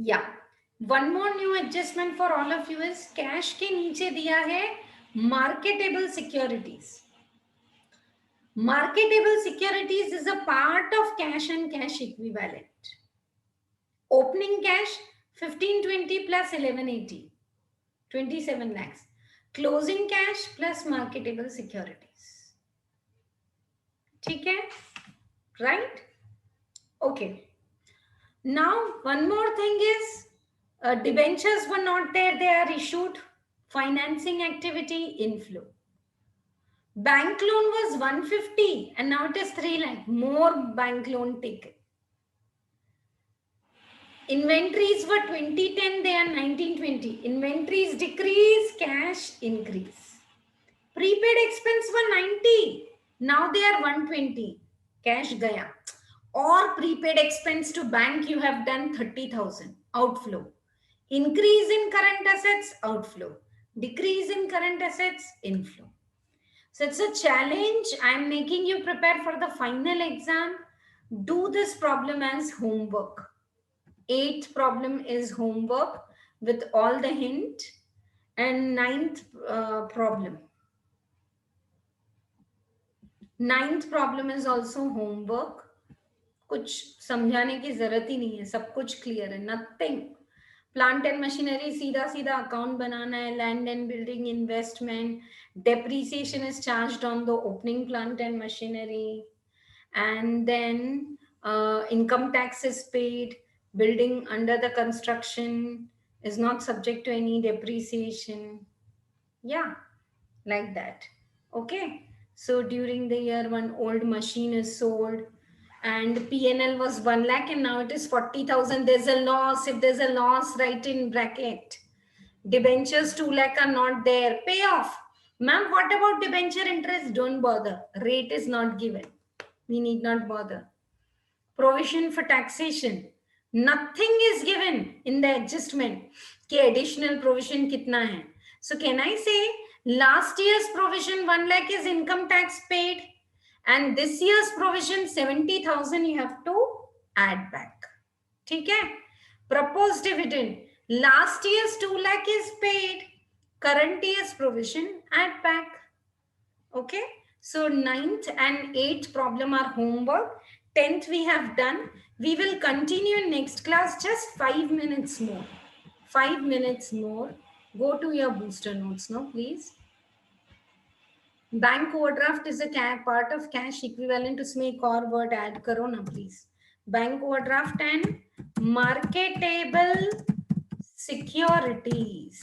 Yeah. One more new adjustment for all of you is cash के नीचे दिया है marketable securities. Marketable securities is a part of cash and cash equivalent. Opening cash 1520 plus 1180, 27 lakhs. Closing cash plus marketable securities. ठीक है? Right? Okay. Now, one more thing is, debentures were not there. They are issued. Financing activity inflow. Bank loan was 150 and now it is 3 lakh. More bank loan taken. Inventories were 2010, they are 1920. Inventories decrease, cash increase. Prepaid expense were 90, now they are 120. Cash gaya. Or prepaid expense to bank you have done 30,000, outflow. Increase in current assets, outflow. Decrease in current assets, inflow. So it's a challenge. I'm making you prepare for the final exam. Do this problem as homework. 8th problem is homework with all the hint, and 9th problem. 9th problem is also homework. कुछ समझाने की जरूरत ही नहीं है, सब कुछ clear है. Nothing. Plant and machinery सीधा सीधा अकाउंट बनाना है. Land and building investment, depreciation is charged on the opening plant and machinery, and then income tax is paid. Building under the construction is not subject to any depreciation. Yeah, like that. Okay, so during the year one old machine is sold and PNL was 1 lakh and now it is 40,000. There's a loss. If there's a loss, write in bracket. Debentures 2 lakh are not there. Payoff. Ma'am, what about debenture interest? Don't bother. Rate is not given. We need not bother. Provision for taxation. Nothing is given in the adjustment. Ke additional provision kitna hai? So can I say last year's provision 1 lakh is income tax paid, and this year's provision 70,000 you have to add back. ठीक है? Proposed dividend. Last year's 2 lakh is paid. Current year's provision add back. Okay. So 9th and 8th problem are homework. 10th we have done. We will continue in next class, just 5 minutes more. 5 minutes more. Go to your booster notes now, please. Bank overdraft is a part of cash equivalent. उसमें एक और word add करो ना please. Bank overdraft and marketable securities.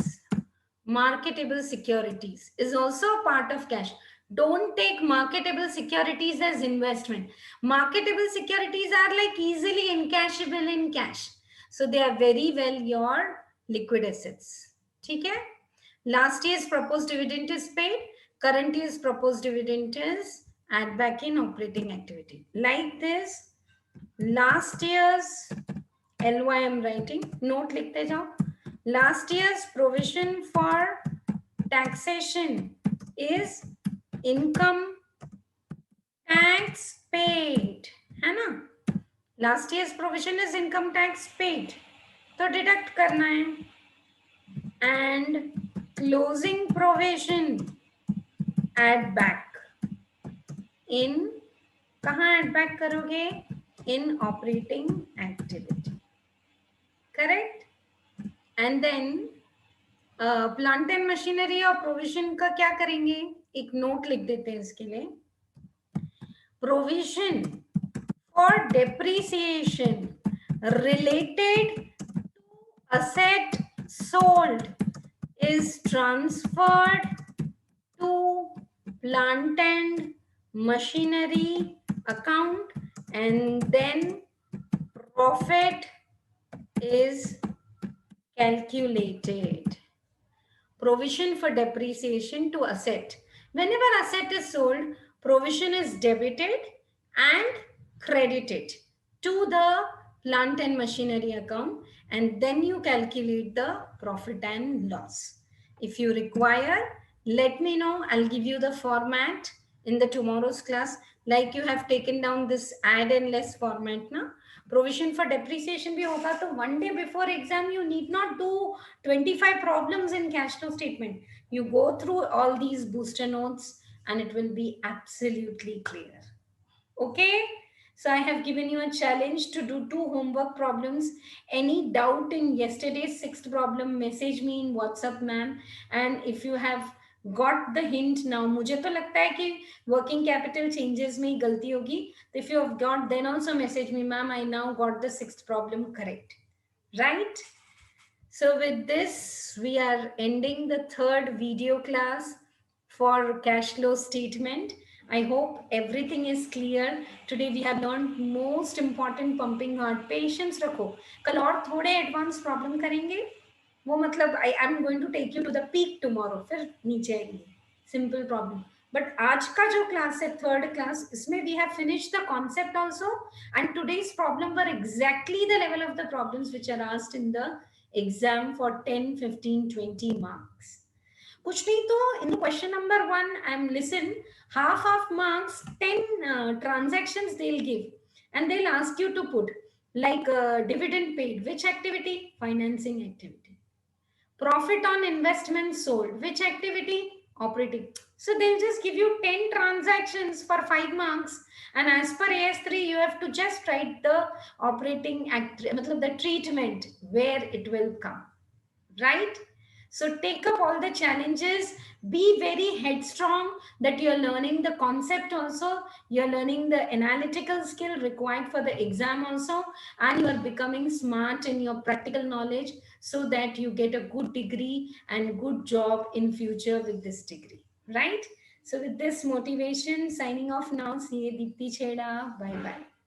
Marketable securities is also a part of cash. Don't take marketable securities as investment. Marketable securities are like easily encashable in cash. So they are very well your liquid assets. Okay? Last year's proposed dividend is paid. Current year's proposed dividend is add back in operating activity. Like this, last year's LY I am writing. Note likhte jao. Last year's provision for taxation is income tax paid, है ना? Last year's provision is income tax paid, तो deduct करना है. And closing provision add back in, कहाँ add back करोगे? In operating activity. Correct? And then plant and machinery और provision का क्या करेंगे? एक नोट लिख देते हैं इसके लिए. Provision for depreciation related to asset sold is transferred to plant and machinery account, and then profit is calculated. Provision for depreciation to asset. Whenever asset is sold, provision is debited and credited to the plant and machinery account, and then you calculate the profit and loss. If you require, let me know. I'll give you the format in the tomorrow's class. Like you have taken down this add and less format now. Provision for depreciation भी होगा, तो one day before exam you need not do 25 problems in cash flow statement. You go through all these booster notes and it will be absolutely clear. Okay, so I have given you a challenge to do 2 homework problems. Any doubt in yesterday's 6th problem, message me in WhatsApp, ma'am. And if you have got the hint now. मुझे तो लगता है कि working capital changes में ही गलती होगी. If you have got, then also message me, ma'am, I now got the sixth problem correct. Right? So with this, we are ending the third video class for cash flow statement. I hope everything is clear. Today we have learned most important pumping heart. Patience रखो. कल और थोड़े advanced problem करेंगे. वो मतलब I am going to take you to the peak tomorrow. फिर नीचे आएंगे. Simple problem. But आज का जो class है third class, इसमें we have finished the concept also, and today's problem were exactly the level of the problems which are asked in the exam for 10, 15, 20 marks. कुछ नहीं तो in the question number 1, I'm listen, half marks, 10 transactions they'll give, and they'll ask you to put like dividend paid, which activity? Financing activity. Profit on investment sold, which activity? Operating. So they'll just give you 10 transactions for 5 marks, and as per AS3 you have to just write the operating act, matlab the treatment where it will come, right? So take up all the challenges, be very headstrong that you're learning the concept also, you're learning the analytical skill required for the exam also, and you are becoming smart in your practical knowledge so that you get a good degree and good job in future with this degree, right? So with this motivation, signing off now. See you, Deepti Chheda. Bye bye.